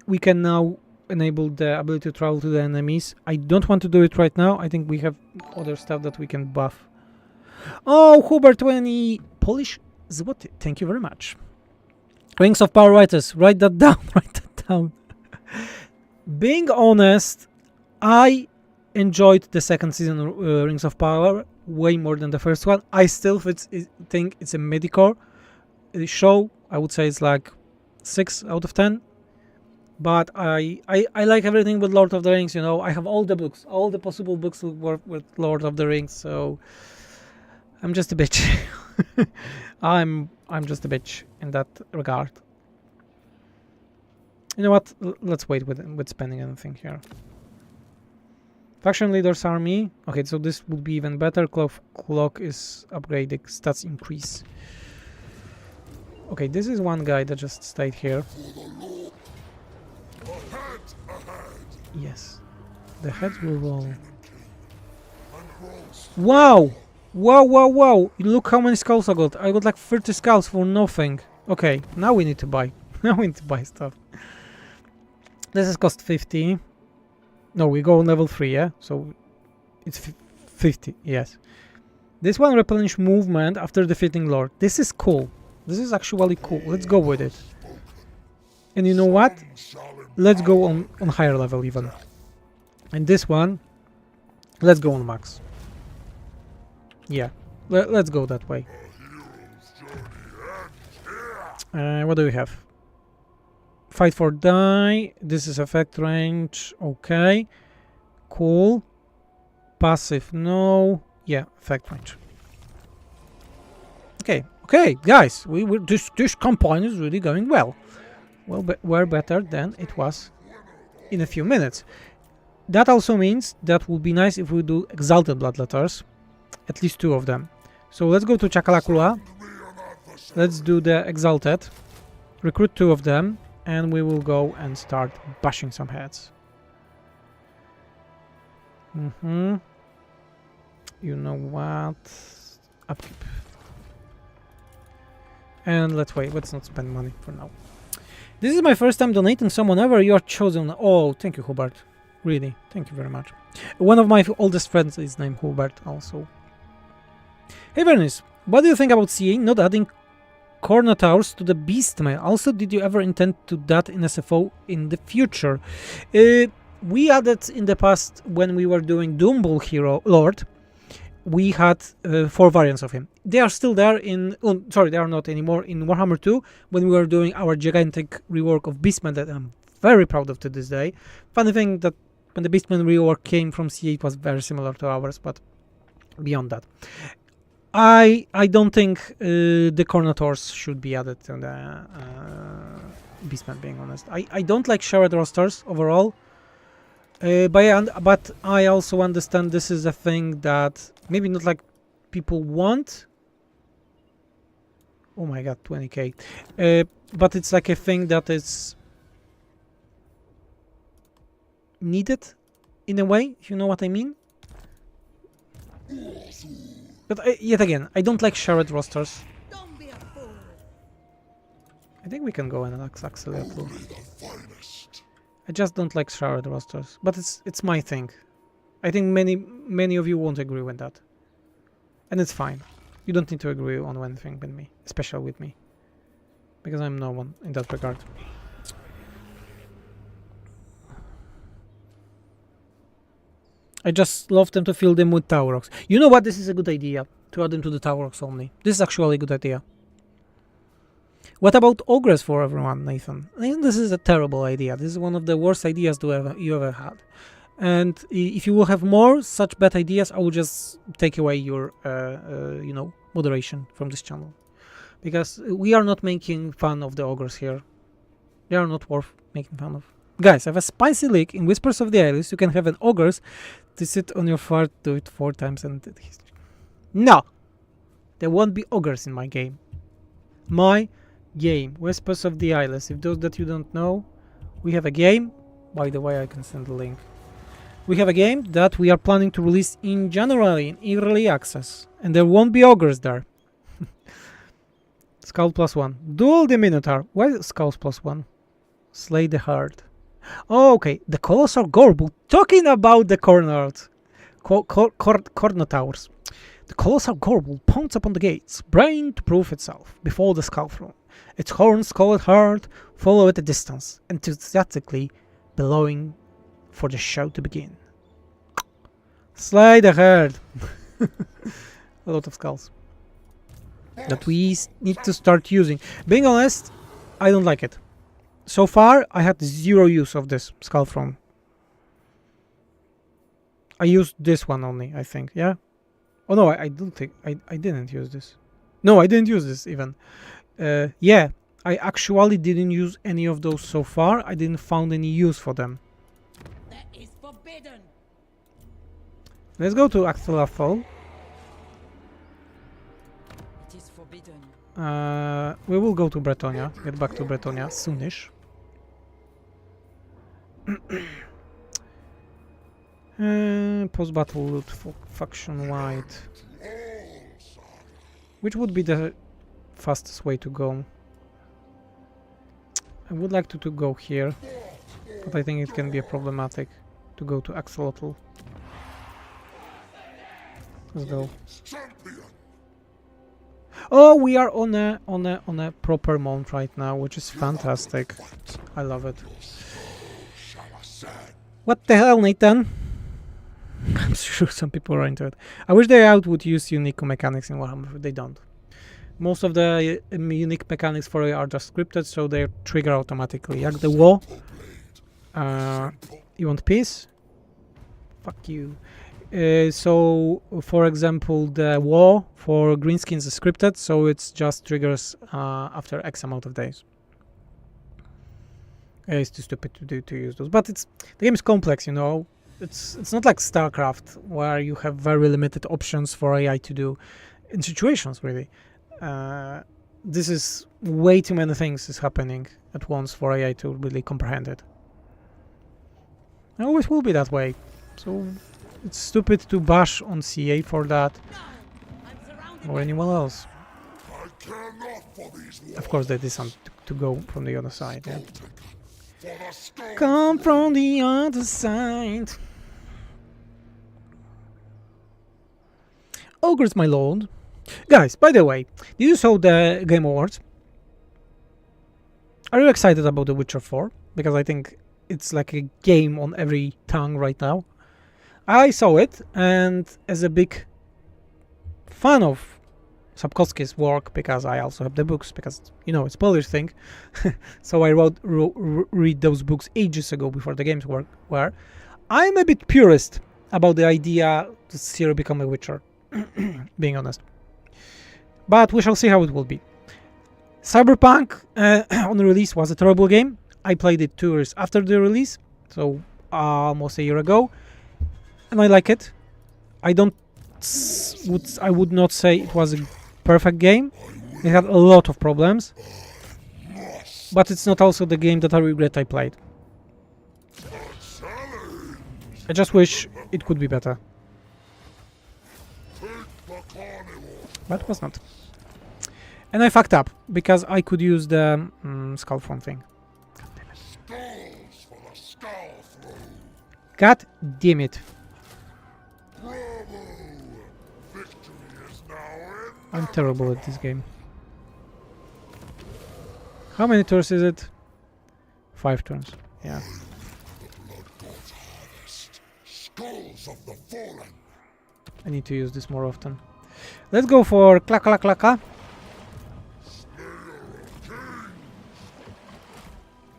We can now enable the ability to travel to the enemies. I don't want to do it right now. I think we have other stuff that we can buff. Oh, Hubert 20 Polish zloty. Thank you very much. Rings of Power writers. Write that down. Write that down. Being honest, I enjoyed the second season of Rings of Power way more than the first one. I still think it's a mediocre show. I would say it's like 6 out of 10. But I like everything with Lord of the Rings, you know. I have all the books, all the possible books with Lord of the Rings, so I'm just a bitch. I'm just a bitch in that regard. You know what? Let's wait with spending anything here. Faction Leaders Army. Okay, so this would be even better. Clock is upgraded. Stats increase. Okay, this is one guy that just stayed here. Yes. The heads will roll. Wow! Wow, wow, wow! Look how many skulls I got. I got like 30 skulls for nothing. Okay, now we need to buy. Now we need to buy stuff. This is cost 50. No, we go on level 3, yeah? So it's 50, yes. This one replenish movement after defeating Lord. This is cool. This is actually cool. Let's go with it. And you know what? Let's go on higher level even. And this one, let's go on max. Yeah, let's go that way. What do we have? Fight for die. This is effect range. Okay. Cool. Passive, no. Yeah, effect range. Okay, okay, guys. This campaign is really going well. Well, we're better than it was in a few minutes. That also means that would be nice if we do Exalted Bloodletters. At least 2 of them. So let's go to Chakalakula. Let's do the Exalted. Recruit 2 of them. And we will go and start bashing some heads. You know what? Upkeep. And let's wait. Let's not spend money for now. This is my first time donating someone ever. You are chosen. Oh, thank you, Hubert. Really, thank you very much. One of my oldest friends is named Hubert also. Hey, Bernice. What do you think about CA not adding Cornators to the Beastmail? Also, did you ever intend to that in SFO in the future? We added in the past when we were doing Doombull Hero Lord. We had 4 variants of him. They are still there in... Oh, sorry, they are not anymore in Warhammer 2 when we were doing our gigantic rework of Beastman that I'm very proud of to this day. Funny thing that when the Beastman rework came from CA, it was very similar to ours, but beyond that. I don't think the Cornators should be added to the Beastman, being honest. I don't like shared rosters overall. But I also understand this is a thing that maybe not like people want. Oh my god, 20k. But it's like a thing that is needed in a way, if you know what I mean. But yet again, I don't like shared rosters. Don't be a fool. I think we can go and accelerate. I just don't like shared rosters, but it's my thing. I think many of you won't agree with that. And it's fine. You don't need to agree on anything with me, especially with me. Because I'm no one in that regard. I just love them to fill them with tower rocks. You know what? This is a good idea. To add them to the tower rocks only. This is actually a good idea. What about ogres for everyone, Nathan? Nathan, this is a terrible idea. This is one of the worst ideas you ever had. And if you will have more such bad ideas, I will just take away your, you know, moderation from this channel. Because we are not making fun of the ogres here. They are not worth making fun of. Guys, I have a spicy leak in Whispers of the Alice. You can have an ogres to sit on your fart, do it 4 times and... No! There won't be ogres in my game. My game, Whispers of the Isles. If those that you don't know, we have a game. By the way, I can send the link. We have a game that we are planning to release in January in early access, and there won't be ogres there. Skull +1. Duel the Minotaur. Why Skulls +1? Slay the Heart. Oh, okay. The Colossal Gorble. Talking about the Corners. Cornotowers. The Colossal Gorble pounds upon the gates, braying to prove itself before the Skull Throne. Its horns, colored heart, follow at a distance, enthusiastically bellowing for the show to begin. Slay the Herd. A lot of skulls that we need to start using. Being honest, I don't like it. So far, I had 0 use of this Skull Throne. I used this one only, I think, yeah? Oh no, I don't think... I didn't use this. No, I didn't use this even. Yeah, I actually didn't use any of those so far. I didn't found any use for them. That is forbidden. Let's go to Axelafol. It is forbidden. We will go to Bretonia. Get back to Bretonia soonish. Post-battle loot faction-wide. Which would be the fastest way to go? I would like to go here, but I think it can be problematic to go to Axolotl. Let's go. Oh, we are on a proper mount right now, which is fantastic. I love it. What the hell, Nathan? I'm sure some people are into it. I wish they would use unique mechanics in Warhammer, but they don't. Most of the unique mechanics for it are just scripted, so they trigger automatically. Like the war. You want peace? Fuck you. So, for example, the war for Greenskins is scripted, so it just triggers after X amount of days. It's too stupid to use those, but the game is complex, you know. It's not like StarCraft where you have very limited options for AI to do in situations, really. This is way too many things is happening at once for AI to really comprehend it. It always will be that way. So it's stupid to bash on CA for that or anyone else. Of course, they decide to go from the other side. Yeah. Come from the other side. Ogres, my lord. Guys, by the way, did you saw the Game Awards? Are you excited about The Witcher 4? Because I think it's like a game on every tongue right now. I saw it, and as a big fan of Sapkowski's work, because I also have the books, because, you know, it's Polish thing, so I read those books ages ago before the games were. I'm a bit purist about the idea to Ciri become a Witcher, being honest. But we shall see how it will be. Cyberpunk on release was a terrible game. I played it 2 years after the release, so almost a year ago, and I like it. I would not say it was a perfect game. It had a lot of problems, but it's not also the game that I regret I played. I just wish it could be better, but it was not. And I fucked up because I could use the skull front thing. God damn it. I'm terrible at this game. How many turns is it? 5 turns. Yeah. Blood God's harvest. Skulls of the fallen. I need to use this more often. Let's go for klaka klaka.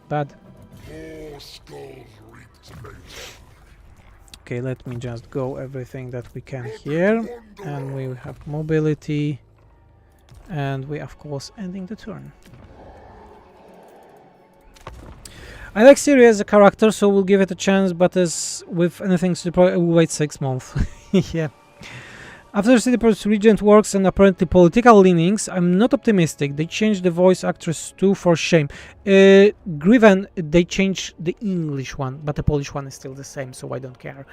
Bad. More skulls reaped later. Okay, let me just go everything that we can here. And we have mobility. And we, of course, ending the turn. I like Ciri as a character, so we'll give it a chance, but as with anything, I will wait 6 months. Yeah. After Cityport's Regent works and apparently political leanings, I'm not optimistic. They changed the voice actress too, for shame. Griven, they changed the English one, but the Polish one is still the same, so I don't care.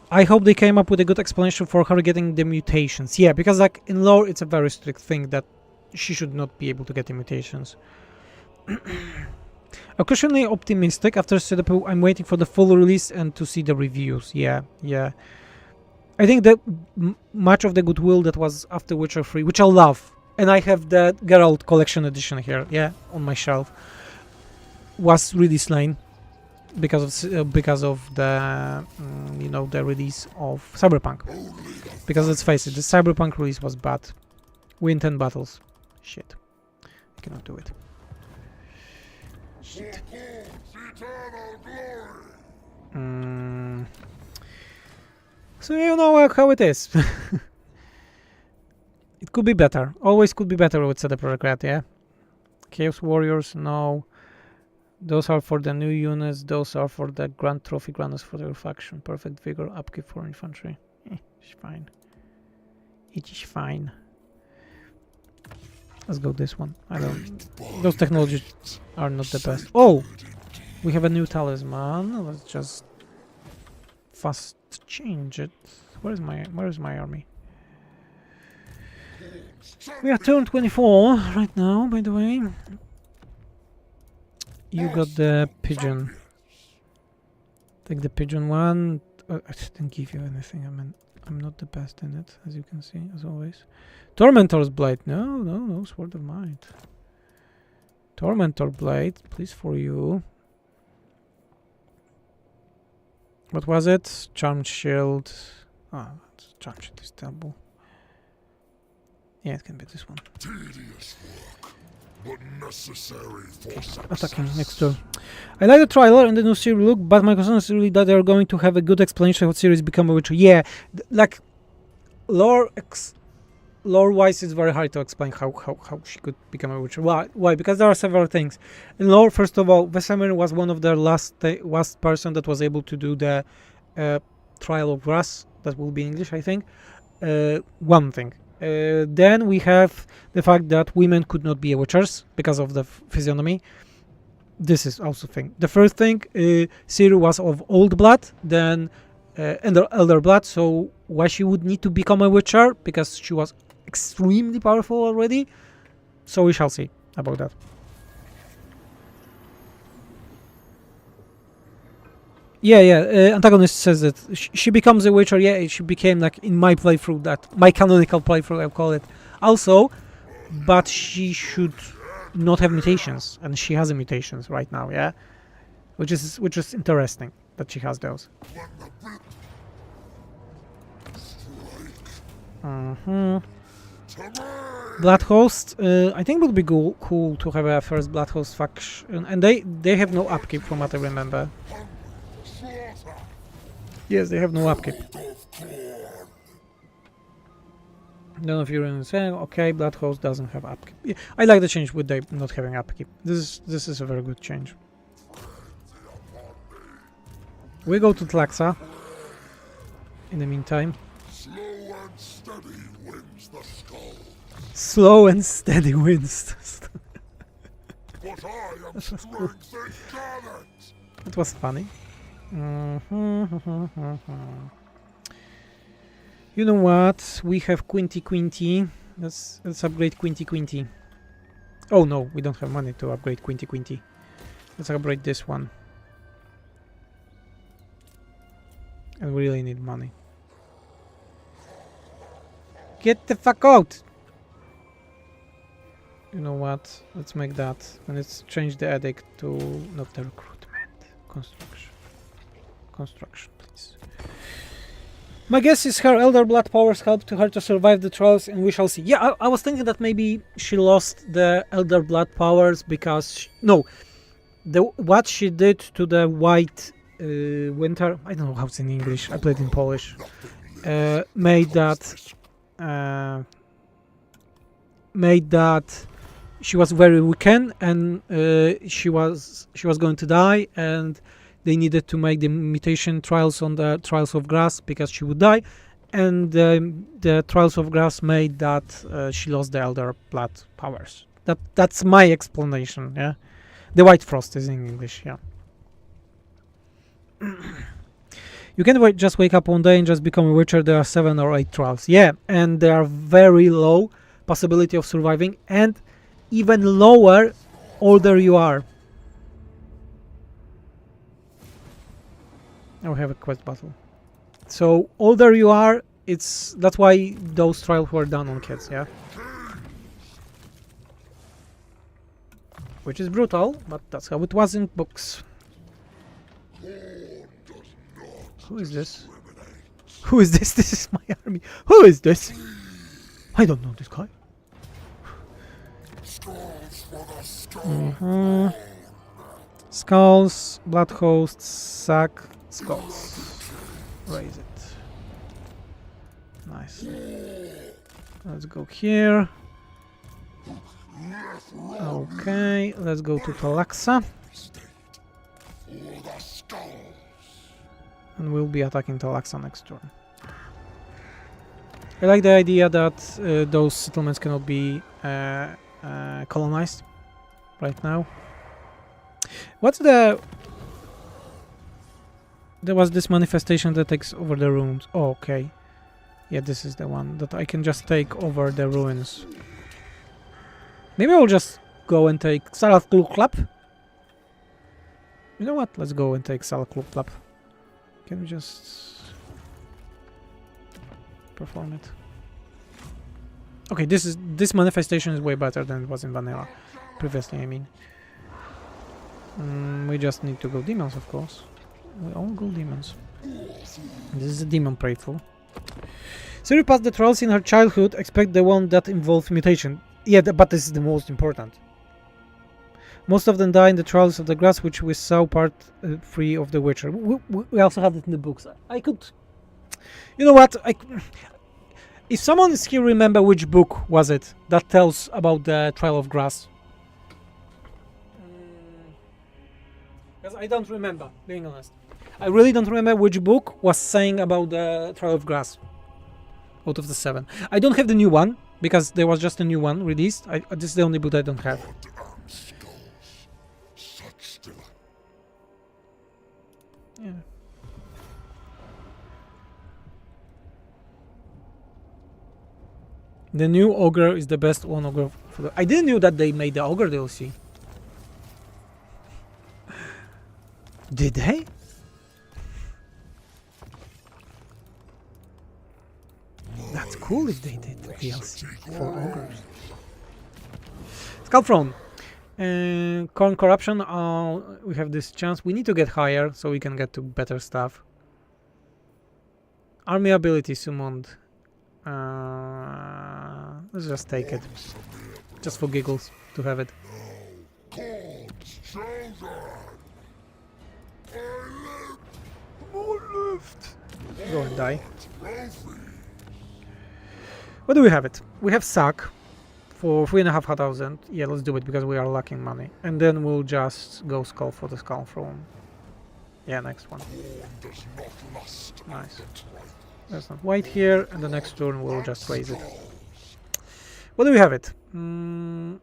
I hope they came up with a good explanation for her getting the mutations. Yeah, because like in lore, it's a very strict thing that she should not be able to get the mutations. Occasionally optimistic. After setup, I'm waiting for the full release and to see the reviews. Yeah. I think that much of the goodwill that was after Witcher 3, which I love, and I have the Geralt collection edition here, yeah, on my shelf, was really slain because of the you know, the release of Cyberpunk. Because let's face it, the Cyberpunk release was bad. Win 10 battles. Shit. I cannot do it. Shit. So you know how it is. It could be better. Always could be better with CD Projekt Red, yeah? Chaos Warriors, no. Those are for the new units. Those are for the Grand Trophy Grandest for your faction. Perfect Vigor, upkeep for infantry. It's fine. It is fine. Let's go this one. I don't... Those technologies are not the best. Oh! We have a new talisman. Let's just fast change it. Where is my army? We are turn 24 right now, by the way. You got the pigeon. Take the pigeon one. I didn't give you anything. I mean, I'm not the best in it, as you can see, as always. Tormentor's Blade. No, Sword of Might. Tormentor Blade, please, for you. What was it? Charmed Shield. Ah, Charmed Shield is terrible. Yeah, it can be this one. Tedious work, but necessary for success. Attacking next turn. I like the trailer and the new Ciri look, but my concern is really that they are going to have a good explanation of how Ciri's become a Witcher. Yeah, like lore-wise, it's very hard to explain how she could become a Witcher. Why? Because there are several things. In lore, first of all, Vesemir was one of the last person that was able to do the Trial of Grass. That will be English, I think. One thing. Then we have the fact that women could not be Witchers because of the physiognomy. This is also a thing. The first thing, Ciri was of old blood, then elder blood, so why she would need to become a Witcher? Because she was extremely powerful already. So we shall see about that. Antagonist says that she becomes a Witcher. Yeah, she became, like, in my playthrough, that my canonical playthrough, I call it. Also, but she should not have mutations, and she has mutations right now. Yeah, which is interesting that she has those. Blood Host. I think it would be cool to have a first Blood Host faction, and they have no upkeep from what I remember. Yes, they have no upkeep. Don't know if you're saying, okay, Blood Host doesn't have upkeep. Yeah, I like the change with they not having upkeep. This is a very good change. We go to Tlaxa. In the meantime. Slow and steady wins. But I am strength incarnate. It was funny. You know what? We have Quinty. Let's upgrade Quinty. Oh no, we don't have money to upgrade Quinty. Let's upgrade this one. And we really need money. Get the fuck out! You know what? Let's make that. And let's change the edict to not the recruitment. Construction. Construction, please. My guess is her elder blood powers helped her to survive the trials, and we shall see. Yeah, I was thinking that maybe she lost the elder blood powers because what she did to the white winter. I don't know how it's in English. I played in Polish. Made that she was very weakened, and she was going to die, and they needed to make the mutation trials on the trials of grass because she would die, and the trials of grass made that she lost the elder blood powers. That's my explanation. Yeah, the white frost is in English. Yeah. You can't just wake up one day and just become a witcher. There are 7 or 8 trials. Yeah, and they are very low possibility of surviving, and even lower older you are. Now we have a quest battle. So older you are, that's why those trials were done on kids, yeah? Which is brutal, but that's how it was in books. Who is this? Who is this? This is my army. Who is this? I don't know this guy. Skulls, blood hosts, sack, skulls. Raise it. Nice. Let's go here. Okay, let's go to Talaxa. And we'll be attacking Talaxa next turn. I like the idea that those settlements cannot be colonized right now. What's the... There was this manifestation that takes over the ruins. Oh, okay. Yeah, this is the one that I can just take over the ruins. Maybe I'll just go and take Salakluklap. You know what? Let's go and take Salakluklap. Can we just perform it? Okay, this manifestation is way better than it was in vanilla previously. I mean, we just need to go demons, of course. We all go demons. This is a demon prateful. Siri passed the trials in her childhood. Expect the one that involves mutation. Yeah, but this is the most important. Most of them die in the trials of the grass, which we saw part 3 of The Witcher. We also have it in the books. I could... You know what? If someone is here, remember which book was it that tells about the Trial of Grass? Because I don't remember, being honest. I really don't remember which book was saying about the Trial of Grass. Out of the 7. I don't have the new one, because there was just a new one released. This is the only book I don't have. Yeah. The new Ogre is the best one Ogre for the... I didn't know that they made the Ogre DLC. Did they? That's cool if they did the DLC for Ogres. Skullthrone. Khorne Corruption, we have this chance. We need to get higher so we can get to better stuff. Army ability summoned. Let's just take it. Just for giggles, to have it. Go and die. What do we have it? We have sack. For 3,500. Yeah, let's do it because we are lacking money. And then we'll just go skull for the skull throne. Yeah, next one. Nice. Let's not wait here, and the next turn we'll just raise it. What do we have it? Bonus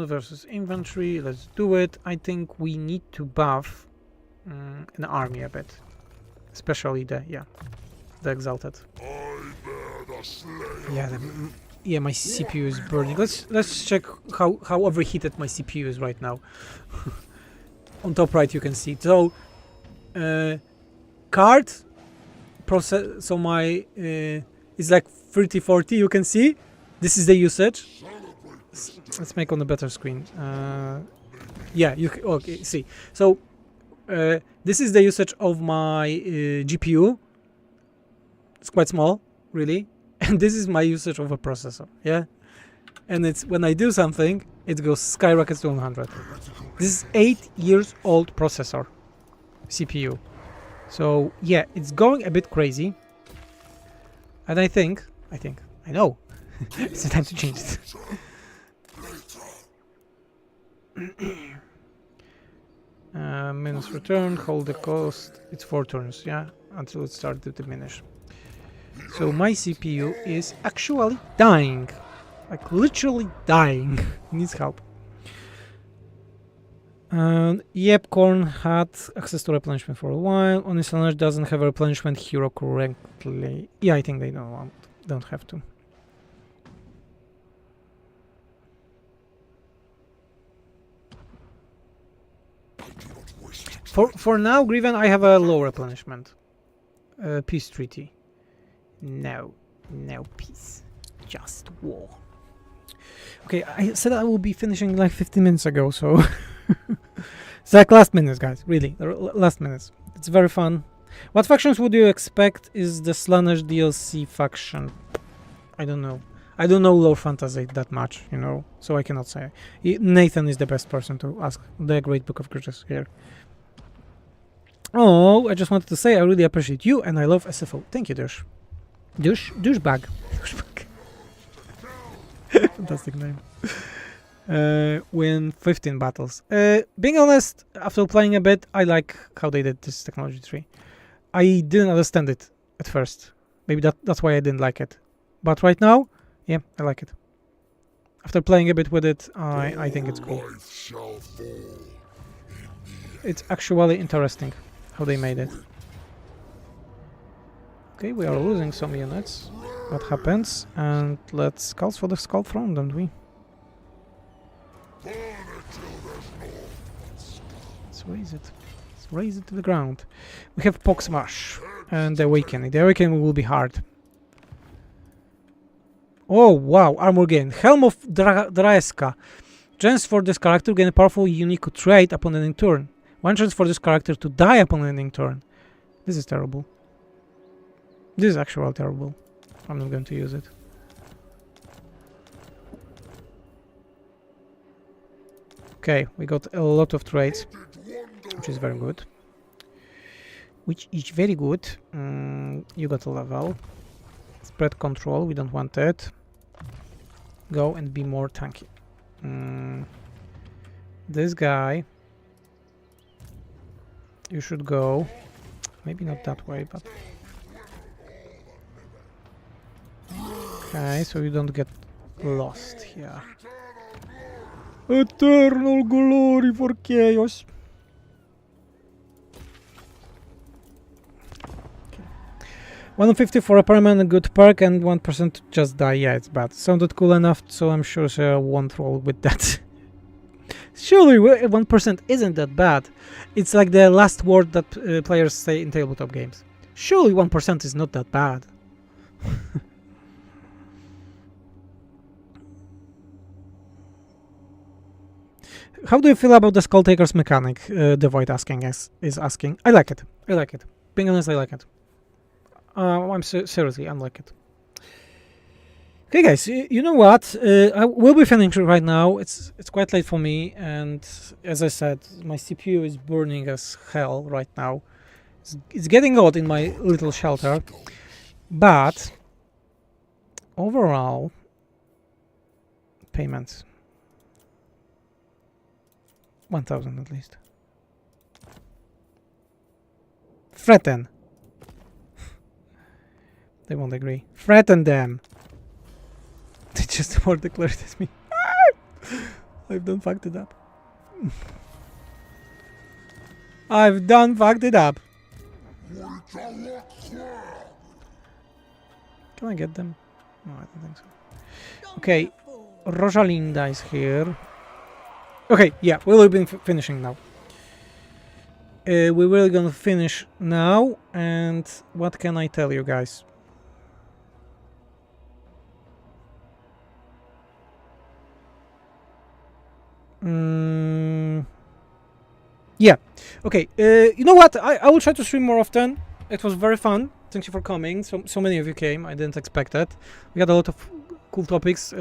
versus infantry. Let's do it. I think we need to buff an army a bit. Especially the exalted. Yeah, my CPU is burning. Let's check how overheated my CPU is right now. On top right you can see. So card process. So my is like 30, 40, you can see. This is the usage. Let's make on a better screen. Yeah, okay, see. So, this is the usage of my GPU. It's quite small, really. And this is my usage of a processor, yeah? And it's when I do something, it goes skyrockets to 100. This is 8 years old processor, CPU. So, yeah, it's going a bit crazy. And I know, it's the time to change it. Minus return, hold the cost, it's 4 turns, yeah, until it starts to diminish. So my CPU is actually dying, like literally dying, needs help. Yep, Khorne had access to replenishment for a while, only Slaanesh doesn't have a replenishment hero correctly. Yeah, I think they don't have to. For now, Grievin, I have a low replenishment. Peace treaty. No peace. Just war. Okay, I said I will be finishing like 15 minutes ago, so... It's like last minutes, guys. Really, last minutes. It's very fun. What factions would you expect is the Slaanesh DLC faction? I don't know. I don't know lore fantasy that much, you know, so I cannot say. Nathan is the best person to ask. The Great Book of Creatures here. Oh, I just wanted to say I really appreciate you and I love SFO. Thank you, Douche. Douchebag. Fantastic name. Win 15 battles. Being honest, after playing a bit, I like how they did this technology tree. I didn't understand it at first. Maybe that's why I didn't like it. But right now, yeah, I like it. After playing a bit with it, I think it's cool. It's actually interesting how they made it. Okay, we are losing some units. What happens? And let's scout for the Skull Throne, don't we? Let's raise it. Let's raise it to the ground. We have Pox Smash and the Awakening. The Awakening will be hard. Oh wow, armor gain. Helm of Draeska. Chance for this character to gain a powerful unique trait upon ending turn. One chance for this character to die upon ending turn. This is terrible. This is actually terrible. I'm not going to use it. Okay, we got a lot of traits, which is very good. You got a level. Spread control, we don't want it. Go and be more tanky. This guy, you should go. Maybe not that way, but... Okay, so you don't get lost here. Eternal glory for chaos. Okay. 150 for a permanent good perk and 1% to just die. Yeah, it's bad. Sounded cool enough, so I'm sure Sarah won't roll with that. Surely 1% isn't that bad. It's like the last word that players say in tabletop games. Surely 1% is not that bad. How do you feel about the Skull Taker's mechanic? The Void is asking. I like it. I like it. Being honest, I like it. I'm seriously, I like it. Okay, guys, you know what? I will be finishing right now. It's quite late for me, and as I said, my CPU is burning as hell right now. It's getting hot in my little shelter, but overall, payments. 1,000 at least. Threaten. They won't agree. Threaten them. They just more declared as me. I've done fucked it up. I've done fucked it up. Can I get them? No, I don't think so. Okay, Rosalinda is here. Okay, yeah, we will be finishing now. We will gonna finish now, and what can I tell you guys? Yeah. Okay. You know what? I will try to stream more often. It was very fun. Thank you for coming. So many of you came. I didn't expect that. We had a lot of cool topics.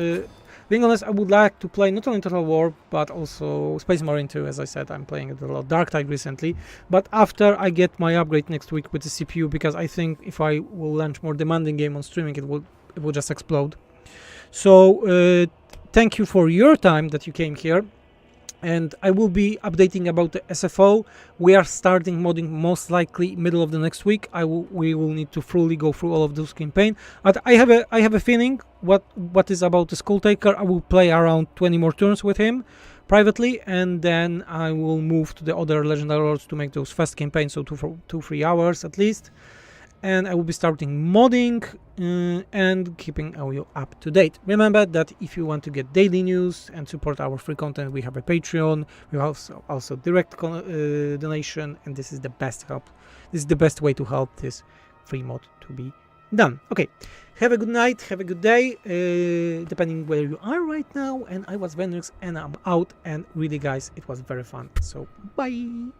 Being honest, I would like to play not only Total War, but also Space Marine 2. As I said, I'm playing it a lot Dark Tide recently. But after I get my upgrade next week with the CPU, because I think if I will launch more demanding game on streaming, it will just explode. So thank you for your time that you came here. And I will be updating about the SFO. We are starting modding most likely middle of the next week. We will need to fully go through all of those campaign. But I have a feeling what is about the Skull Taker. I will play around 20 more turns with him privately, and then I will move to the other legendary lords to make those fast campaigns, so 2-3 hours at least. And I will be starting modding and keeping you up to date. Remember that if you want to get daily news and support our free content, we have a Patreon. We have also direct donation, and this is the best help. This is the best way to help this free mod to be done. Okay, have a good night, have a good day, depending where you are right now. And I was Venrix, and I'm out. And really, guys, it was very fun. So bye.